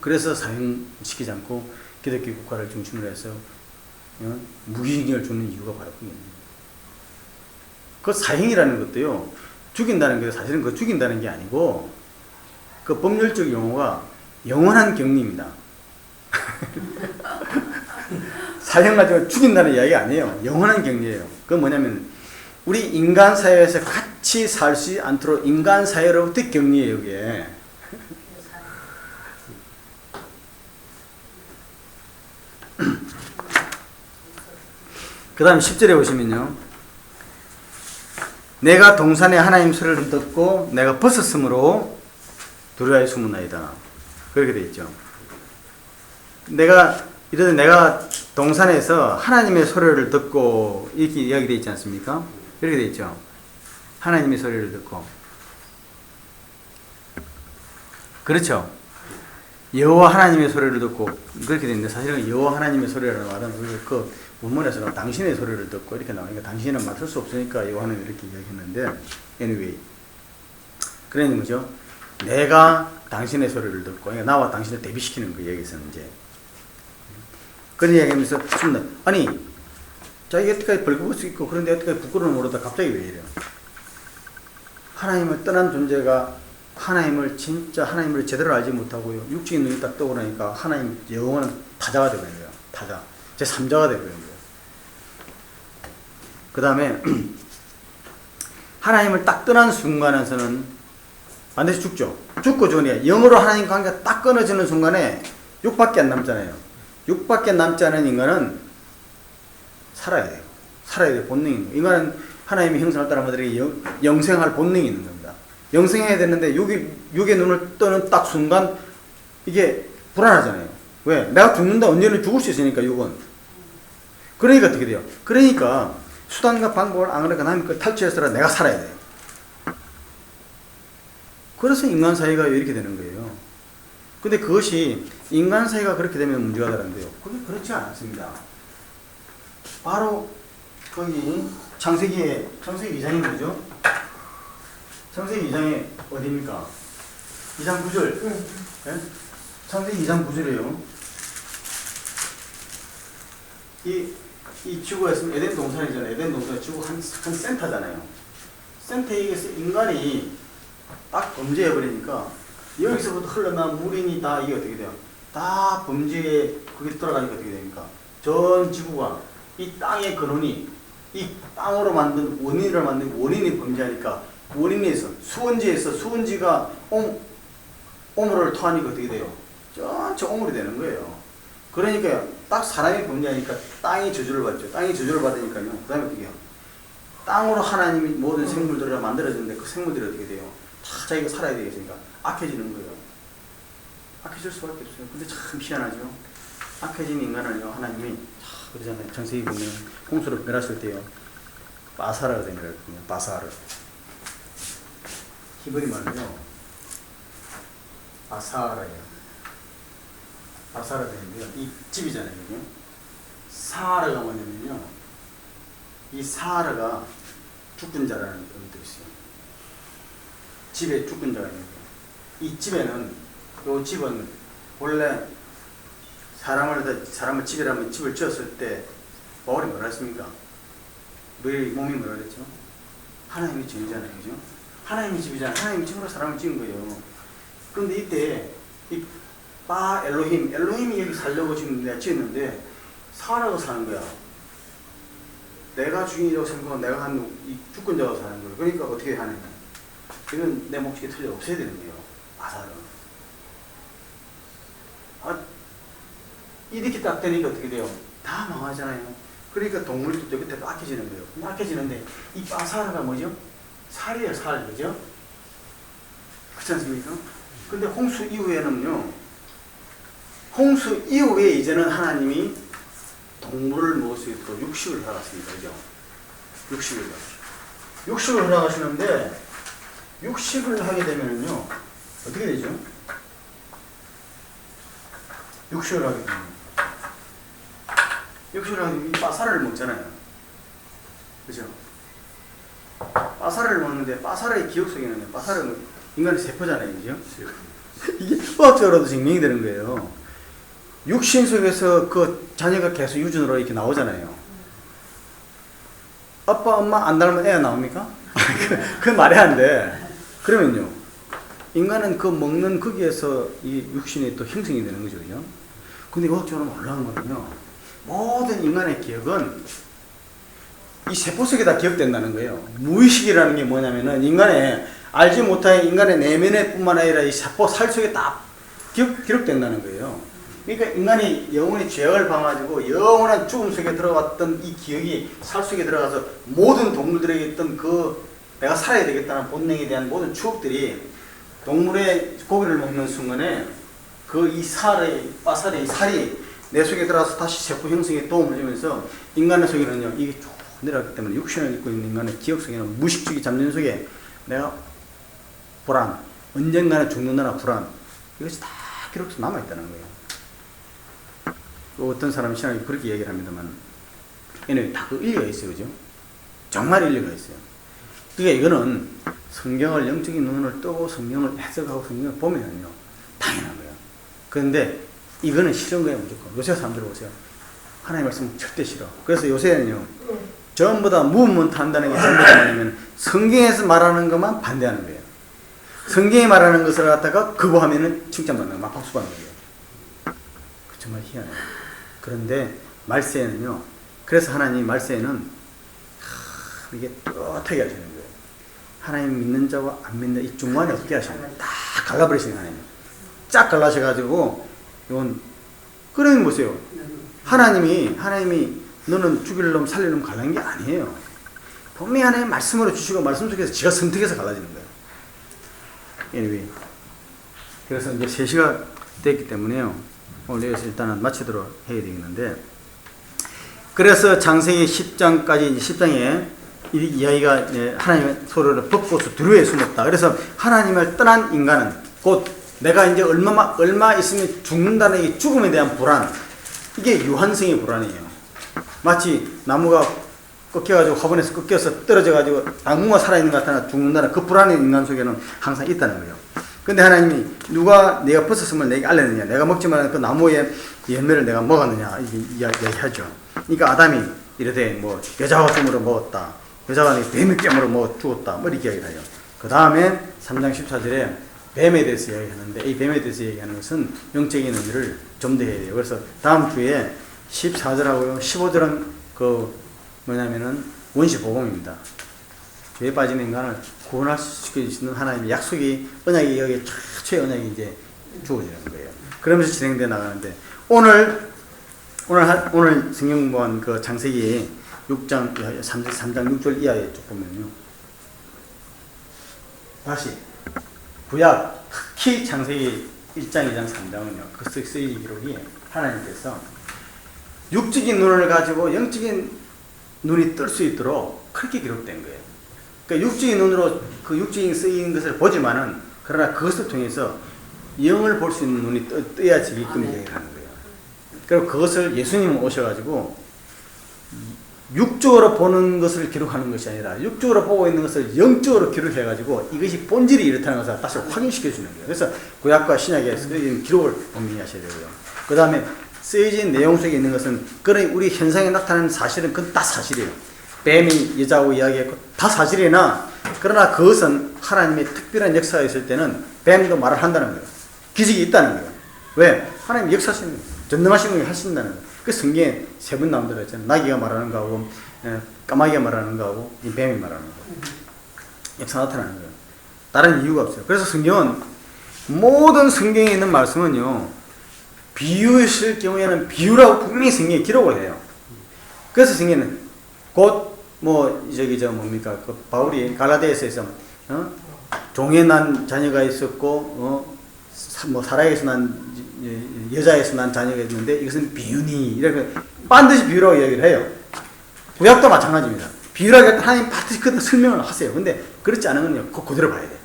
그래서 사형시키지 않고 기독교 국가를 중심으로 해서 무기징역을 주는 이유가 바로 그게 있는 거예요. 그 사형이라는 것도요, 죽인다는 게 사실은 그 죽인다는 게 아니고 그 법률적 용어가 영원한 격리입니다. 사형 가지고 죽인다는 이야기 아니에요. 영원한 격리예요. 그건 뭐냐면 우리 인간 사회에서 같이 살 수 않도록 인간 사회로부터 격리예요, 이게. 그 다음 10절에 보시면요, 내가 동산에 하나님 소리를 듣고 내가 벗었으므로 두려워하여 숨었나이다. 그렇게 되어 있죠. 내가 동산에서 하나님의 소리를 듣고 이렇게 이야기되어 있지 않습니까? 그렇게 되어 있죠. 하나님의 소리를 듣고. 그렇죠? 여호와 하나님의 소리를 듣고 그렇게 되는데 사실은 여호와 하나님의 소리라는 말은 그 본문에서는 당신의 소리를 듣고 이렇게 나오니까 당신은 맡을 수 없으니까 여호와는 이렇게 이야기했는데 anyway 그러는 거죠. 내가 당신의 소리를 듣고 그러니까 나와 당신을 대비시키는 그 얘기에서는 이제 그런 이야기하면서 아니 자기가 여태까지 벌거벗을 수 있고 그런데 여태까지 부끄러움을 모르다 갑자기 왜 이래요? 하나님을 떠난 존재가 하나님을 제대로 알지 못하고요. 육적인 눈이 딱 뜨고 나니까 하나님 영원한 타자가 되버린 거예요. 타자. 제 3자가 되버린 거예요. 그 다음에 하나님을 딱 떠난 순간에서는 반드시 죽죠. 죽고 전에 영으로 하나님 관계가 딱 끊어지는 순간에 육밖에 안 남잖아요. 육밖에 남지 않은 인간은 살아야 돼요. 살아야 돼요. 본능인 거예요. 인간은 하나님의 형상을 따라 만들기 영생할 본능이 있는 겁니다. 영생해야 되는데 육의 눈을 뜨는 딱 순간 이게 불안하잖아요. 왜? 내가 죽는다. 언제는 죽을 수 있으니까 육은. 그러니까 어떻게 돼요? 그러니까 수단과 방법을 안 하니까 하나님 걸 탈취해서라 내가 살아야 돼요. 그래서 인간 사이가 이렇게 되는 거예요. 근데 그것이 인간 사이가 그렇게 되면 문제가 되는데요. 그게 그렇지 않았습니다. 바로 거기 창세기 2장이 뭐죠? 창세기 2장이 어디입니까? 2장 9절. 네? 창세기 2장 9절이에요. 이 지구가 있으면 에덴 동산이잖아요. 에덴 동산 지구 한 센터잖아요. 센터에 인간이 딱 범죄해버리니까 여기서부터 흘러난 물인이 다 이게 어떻게 돼요? 다 범죄에 그게 들어가니까 어떻게 됩니까? 전 지구가 이 땅의 근원이 이 땅으로 만든 원인을 만든 원인이 범죄하니까 원인에서 수은지가 오물을 토하니까 어떻게 돼요? 전체 오물이 되는 거예요. 그러니까 딱 사람이 범죄하니까 땅이 저주를 받죠. 땅이 저주를 받으니까요. 그 다음에 어떻게 해요? 땅으로 하나님이 모든 생물들을 만들어줬는데 그 생물들이 어떻게 돼요? 다 자기가 살아야 되겠으니까 악해지는 거예요. 악해질 수밖에 없어요. 근데 참 희한하죠. 악해진 인간을요, 하나님이 그러잖아요. 창세기 보면 홍수로 멸했을 때요, 바사라가 된 거거든요. 바사르. 히브리 말은요, 바사라예요. 바사라 되는데요. 이 집이잖아요. 그죠? 사하라가 뭐냐면요, 이 사하라가 죽은 자라는 그런 뜻이에요. 집에 죽은 자가 있는 거예요. 이 집에는, 이 집은 원래 사람을 집이라면 집을 지었을 때 바울이 뭐라 했습니까? 너희 몸이 뭐라 그랬죠? 하나님이 지으잖아요. 그죠? 하나님이 집이잖아요. 하나님이 집으로 사람을 지은 거예요. 그런데 이때 이 바 엘로힘이 여기 살려고 지금 내가 지었는데 사라가 사는 거야. 내가 주인이라고 생각하고 내가 한 이 주권자가 사는 거예요. 그러니까 어떻게 하느냐? 이건 내 몫이 틀려 없애야 되는 거예요. 바사를. 이렇게 딱 되니까 어떻게 돼요? 다 망하잖아요. 그러니까 동물들도 그때 악해지는 거예요. 악해지는데 이 바사르가 뭐죠? 살이에요, 살. 그죠? 그렇지 않습니까? 근데 홍수 이후에는요, 홍수 이후에 이제는 하나님이 동물을 먹을 수 있도록 육식을 허락했습니다. 그죠? 육식을 허락하시는데, 육식을 하게 되면은요, 어떻게 되죠? 육식을 하게 되면. 육식을 하게 되면 이 바사를 먹잖아요. 그죠? 바사를 먹는데, 바사의 기억 속에는, 바사는 인간의 세포잖아요. 그죠? 이게 수학적으로도 증명이 되는 거예요. 육신 속에서 그 자녀가 계속 유전으로 이렇게 나오잖아요. 아빠, 엄마 안 닮으면 애가 나옵니까? 그 말이 안 돼. 그러면요, 인간은 그 먹는 거기에서 이 육신이 또 형성이 되는 거죠. 그죠? 근데 과학적으로 놀라운 거는요, 모든 인간의 기억은 이 세포 속에 다 기억된다는 거예요. 무의식이라는 게 뭐냐면은 인간의 알지 못할 인간의 내면에 뿐만 아니라 이 세포 살 속에 다 기록된다는 거예요. 그러니까 인간이 영원히 죄악을 방가지고 영원한 죽음 속에 들어갔던 이 기억이 살 속에 들어가서 모든 동물들에게 있던 그 내가 살아야 되겠다는 본능에 대한 모든 추억들이 동물의 고기를 먹는 순간에 그 이 바살의 이 살이 내 속에 들어가서 다시 세포 형성에 도움을 주면서 인간의 속에는요, 이게 쭉 내려왔기 때문에 육신을 입고 있는 인간의 기억 속에는 무의식적인 잠재 속에 내가 불안, 언젠가는 죽는다는 불안, 이것이 다 기록해서 남아있다는 거예요. 또 어떤 사람이 신학이 그렇게 얘기를 합니다만, 얘는 다 그 일리가 있어요. 그죠? 정말 일리가 있어요. 그러니까 이거는 성경을 영적인 눈을 뜨고 성경을 해석하고 성경을 보면은요, 당연한 거예요. 그런데 이거는 싫은 거예요, 무조건. 요새 사람들 보세요. 하나님 말씀 절대 싫어. 그래서 요새는요, 전부 다 무브먼트 한다는 게 전부 다 뭐냐면 성경에서 말하는 것만 반대하는 거예요. 성경이 말하는 것을 갖다가 거부하면은 칭찬받는 거예요. 막 박수 받는 거예요. 정말 희한해요. 그런데 말세에는요, 그래서 하나님 말세에는 이게 뚜렷하게 하시는 거예요. 하나님 믿는 자와 안 믿는 자 이 중간에 없게 하시는 거예요. 다 갈라버리시는 하나님. 쫙 갈라셔가지고 이건 그러면 보세요. 하나님이 너는 죽일 놈 살릴 놈 갈라는 게 아니에요. 분명히 하나님 말씀으로 주시고 말씀 속에서 지가 선택해서 갈라지는 거예요. anyway. 그래서 이제 3시가 됐기 때문에요. 오늘 여기서 일단은 마치도록 해야 되겠는데, 그래서 창세기 10장까지 10장에 이 이야기가 하나님의 소리를 벗고서 두루에 숨었다. 그래서 하나님을 떠난 인간은 곧 내가 이제 얼마 있으면 죽는다는 이 죽음에 대한 불안, 이게 유한성의 불안이에요. 마치 나무가 꺾여가지고 화분에서 꺾여서 떨어져가지고 나무가 살아있는 것 같아 죽는다는 그 불안이 인간 속에는 항상 있다는 거예요. 근데 하나님이 누가 내가 벗었음을 내게 알렸느냐, 내가 먹지 말라는 그 나무의 열매를 내가 먹었느냐, 이렇게 이야기하죠. 그러니까 아담이 이르되 뭐 여자가 뜸으로 먹었다, 여자가 뱀의 뺨으로 뭐 죽었다, 뭐 이렇게 이야기를 해요. 그 다음에 3장 14절에 뱀에 대해서 이야기하는데, 이 뱀에 대해서 얘기하는 것은 영적인 의미를 좀 더 해야 돼요. 그래서 다음 주에 14절하고요 15절은 그 뭐냐면은 원시복음입니다. 죄에 빠진 인간을 구원시킬 수 있는 하나님의 약속이, 언약이 여기 최초의 언약이 이제 주어지는 거예요. 그러면서 진행돼 나가는데, 오늘 성경 공부한 그 창세기 6장 3장 6절 이하에 쭉 보면요, 다시 구약 특히 창세기 1장 2장 3장은요, 그 쓰여진 기록이 하나님께서 육적인 눈을 가지고 영적인 눈이 뜰 수 있도록 그렇게 기록된 거예요. 그러니까 육적인 눈으로 그 육적인 쓰인 것을 보지만은, 그러나 그것을 통해서 영을 볼 수 있는 눈이 떠야지게끔 얘기를 하는 거예요. 그리고 그것을 예수님은 오셔가지고 육적으로 보는 것을 기록하는 것이 아니라 육적으로 보고 있는 것을 영적으로 기록해가지고 이것이 본질이 이렇다는 것을 다시 확인시켜주는 거예요. 그래서 구약과 신약에 쓰여진 기록을 분명히 하셔야 되고요. 그 다음에 쓰여진 내용 속에 있는 것은 그런 우리 현상에 나타나는 사실은 그건 다 사실이에요. 뱀이 여자하고 이야기했고 다 사실이나, 그러나 그것은 하나님의 특별한 역사가 있을 때는 뱀도 말을 한다는 거예요. 기적이 있다는 거예요. 왜? 하나님 역사하시는 거예요. 전능하신 분이 하신다는 거예요. 그 성경에 3번 나온다고 했잖아요. 나귀가 말하는 거하고 까마귀가 말하는 거하고 이 뱀이 말하는 거. 역사 나타나는 거예요. 다른 이유가 없어요. 그래서 성경은, 모든 성경에 있는 말씀은요, 비유였을 경우에는 비유라고 분명히 성경에 기록을 해요. 그래서 성경은 곧 그 바울이 갈라디아서에서 종에 난 자녀가 있었고 사라에서 난 여자에서 난 자녀가 있는데 이것은 비유니, 이렇게 반드시 비유라고 이야기를 해요. 구약도 마찬가지입니다. 비유라고 할 때 하나님 반드시 그 설명을 하세요. 근데 그렇지 않으면요, 그대로 봐야 돼요.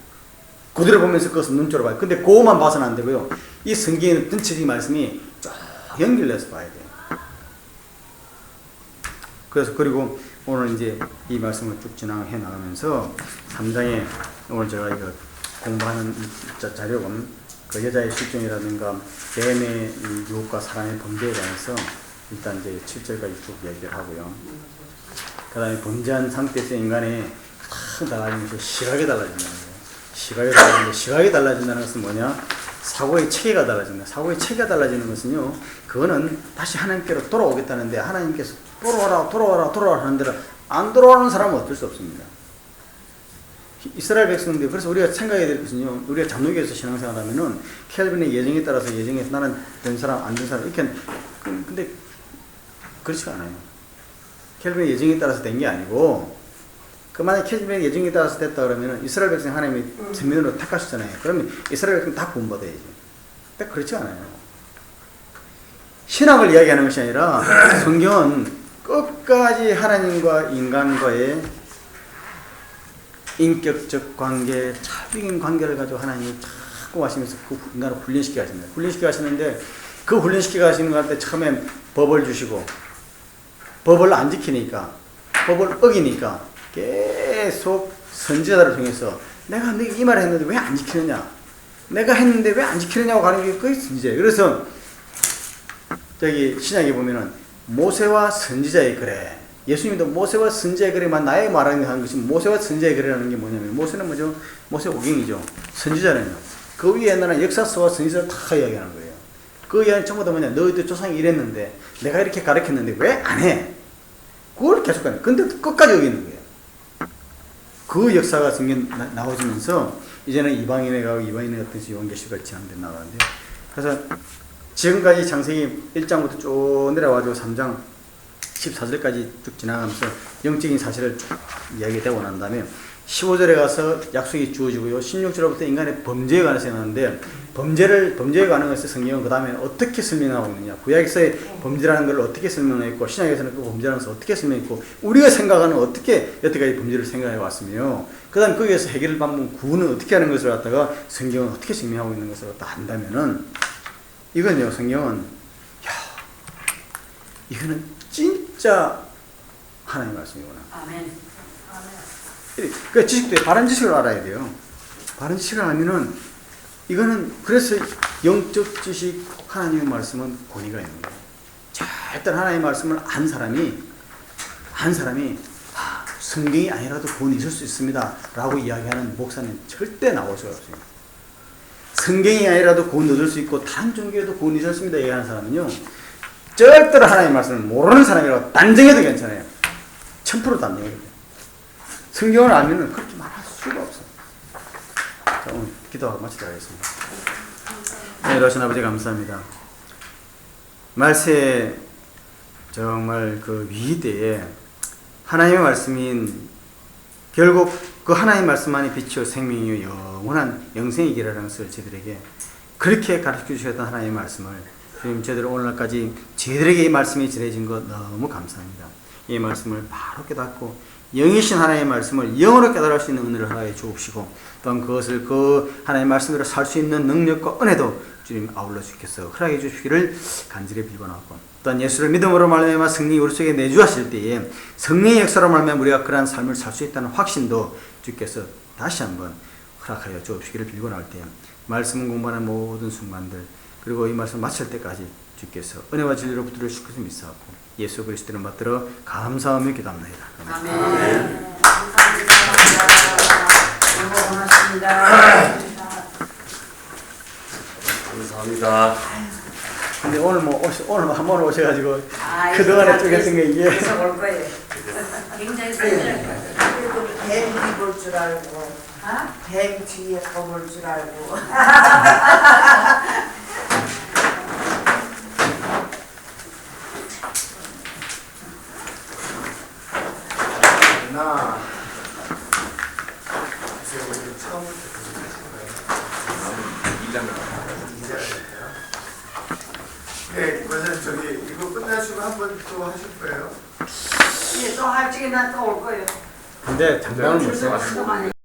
그대로 보면서 그것을 눈초로 봐요. 근데 그것만 봐서는 안 되고요, 이 성경의 전체적인 말씀이 쫙 연결해서 봐야 돼요. 그래서 그리고 오늘 이제 이 말씀을 쭉 진행해 나가면서 3장에 오늘 제가 이거 공부하는 자료는 그 여자의 실종이라든가 뱀의 유혹과 사람의 범죄에 관해서 일단 이제 7절까지 쭉 얘기를 하고요. 그 다음에 범죄한 상태에서 인간이 탁 달라지는 것이 시각이 달라진다는 거예요. 시각이 달라진다는 것은 뭐냐? 사고의 체계가 달라진다. 사고의 체계가 달라지는 것은요, 그거는 다시 하나님께로 돌아오겠다는데, 하나님께서 돌아와라 하는 대로 안 돌아오는 사람은 어쩔 수 없습니다. 이스라엘 백성들, 그래서 우리가 생각해야 될 것은요, 우리가 잠누교에서 신앙생활 하면은 켈빈의 예정에 따라서 예정에서 나는 된 사람 안 된 사람 이렇게, 근데 그렇지가 않아요. 켈빈의 예정에 따라서 된 게 아니고, 만약에 켈빈의 예정에 따라서 됐다 그러면은 이스라엘 백성 하나님이 생명으로 택하셨잖아요. 그러면 이스라엘 백성 다 구원받아야지. 근데 그렇지 않아요. 신학을 이야기하는 것이 아니라 성경은 끝까지 하나님과 인간과의 인격적 관계, 찰떡인 관계를 가지고 하나님이 자꾸 하시면서 그 인간을 훈련시켜 가십니다. 훈련시켜 가시는데 그 훈련시켜 가시는 가운데 처음에 법을 주시고 법을 안 지키니까 법을 어기니까 계속 선지자들을 통해서 내가 이 말을 했는데 왜 안 지키느냐, 내가 했는데 왜 안 지키느냐고 가는 게 그게 선지자예요. 그래서 저기 신약에 보면은 모세와 선지자의 글에, 예수님도 모세와 선지자의 글에만 나의 말하는 것이 모세와 선지자의 글이라는 게 뭐냐면, 모세는 뭐죠? 모세 오경이죠. 선지자는 그 위에는 역사서와 선지자를 다 이야기하는 거예요. 그 이야기는 전부 다 뭐냐, 너희들 조상이 이랬는데 내가 이렇게 가르쳤는데 왜 안 해? 그걸 계속 가는 거예요. 근데 끝까지 여기는 거예요. 그 역사가 성경 나오면서 이제는 이방인에 가고 이방인의 어떤 요한계시가 지향돼 나가는데, 그래서 지금까지 창세기 1장부터 쭉 내려와가지고 3장 14절까지 쭉 지나가면서 영적인 사실을 쭉 이야기되고 난 다음에 15절에 가서 약속이 주어지고요. 16절부터 인간의 범죄에 관해서 나오는데, 범죄에 관한 것을 성경은 그 다음에 어떻게 설명하고 있느냐, 구약에서의 범죄라는 걸 어떻게 설명했고 신약에서는 그 범죄라는 것을 어떻게 설명했고 우리가 생각하는 어떻게 여태까지 범죄를 생각해 왔으며, 그 다음 거기에서 해결을 받는 구원은 어떻게 하는 것을 갖다가 성경은 어떻게 설명하고 있는 것을 갖다 한다면은, 이건요, 성경은 이거는 진짜 하나님의 말씀이구나. 아멘. 그 지식도 바른 지식을 알아야 돼요. 바른 지식을 알면은 이거는, 그래서 영적 지식, 하나님의 말씀은 권위가 있는 거예요. 절대 하나님의 말씀을 안 사람이 성경이 아니라도 구원이 있을 수 있습니다 라고 이야기하는 목사는 절대 나올 수가 없어요. 성경이 아니라도 구원 얻을 수 있고 다른 종교에도 구원이 있었습니다 얘기하는 사람은요, 절대로 하나님의 말씀을 모르는 사람이라고 단정해도 괜찮아요. 1000% 단정해도 돼요. 성경을 알면은 그렇게 말할 수가 없어요. 자, 오늘 기도하고 마치도록 하겠습니다. 네, 러신 아버지 감사합니다. 말세 정말 그 위대에 하나님의 말씀인, 결국 그 하나님의 말씀만이 빛이요 생명이요 영원한 영생의 길이라는 것을 저희들에게 그렇게 가르쳐 주셨던 하나님의 말씀을 주님, 저희들 오늘날까지 저희들에게 이 말씀이 전해진 것 너무 감사합니다. 이 말씀을 바로 깨닫고 영이신 하나님의 말씀을 영으로 깨달을 수 있는 은혜를 허락해 주옵시고, 또한 그것을 그 하나님의 말씀대로 살 수 있는 능력과 은혜도 주님 아울러 주께서 허락해 주시기를 간절히 빌고나왔고, 또한 예수를 믿음으로 말미암아 성령이 우리 속에 내주하실 때에 성령의 역사로 말미암아 우리가 그러한 삶을 살 수 있다는 확신도 주께서 다시 한번 허락하여 주옵시기를 빌고나올 때에 말씀 공부하는 모든 순간들, 그리고 이 말씀 마칠 때까지 주께서 은혜와 진리로 붙들어 주실 것을 믿사옵고 예수 그리스도를 받들어 감사하며 기도합니다. 아멘. 감사합니다. 고맙습니다. 감사합니다. 근데 오늘 오늘 한 번 오셔가지고 그동안에 쭉 했던 게 이게 계속 올 거예요. 굉장히 세밀할 거예요. 뱀 뒤 볼 줄 알고, 뱀 뒤에 거볼 줄 알고. 나 처음부터 네, 그러면 저기 이거 끝나시고 한 번 또 하실 거예요? 예, 또 할 적에 난 또 올 거예요. 근데 장담을 못해요. 그동안에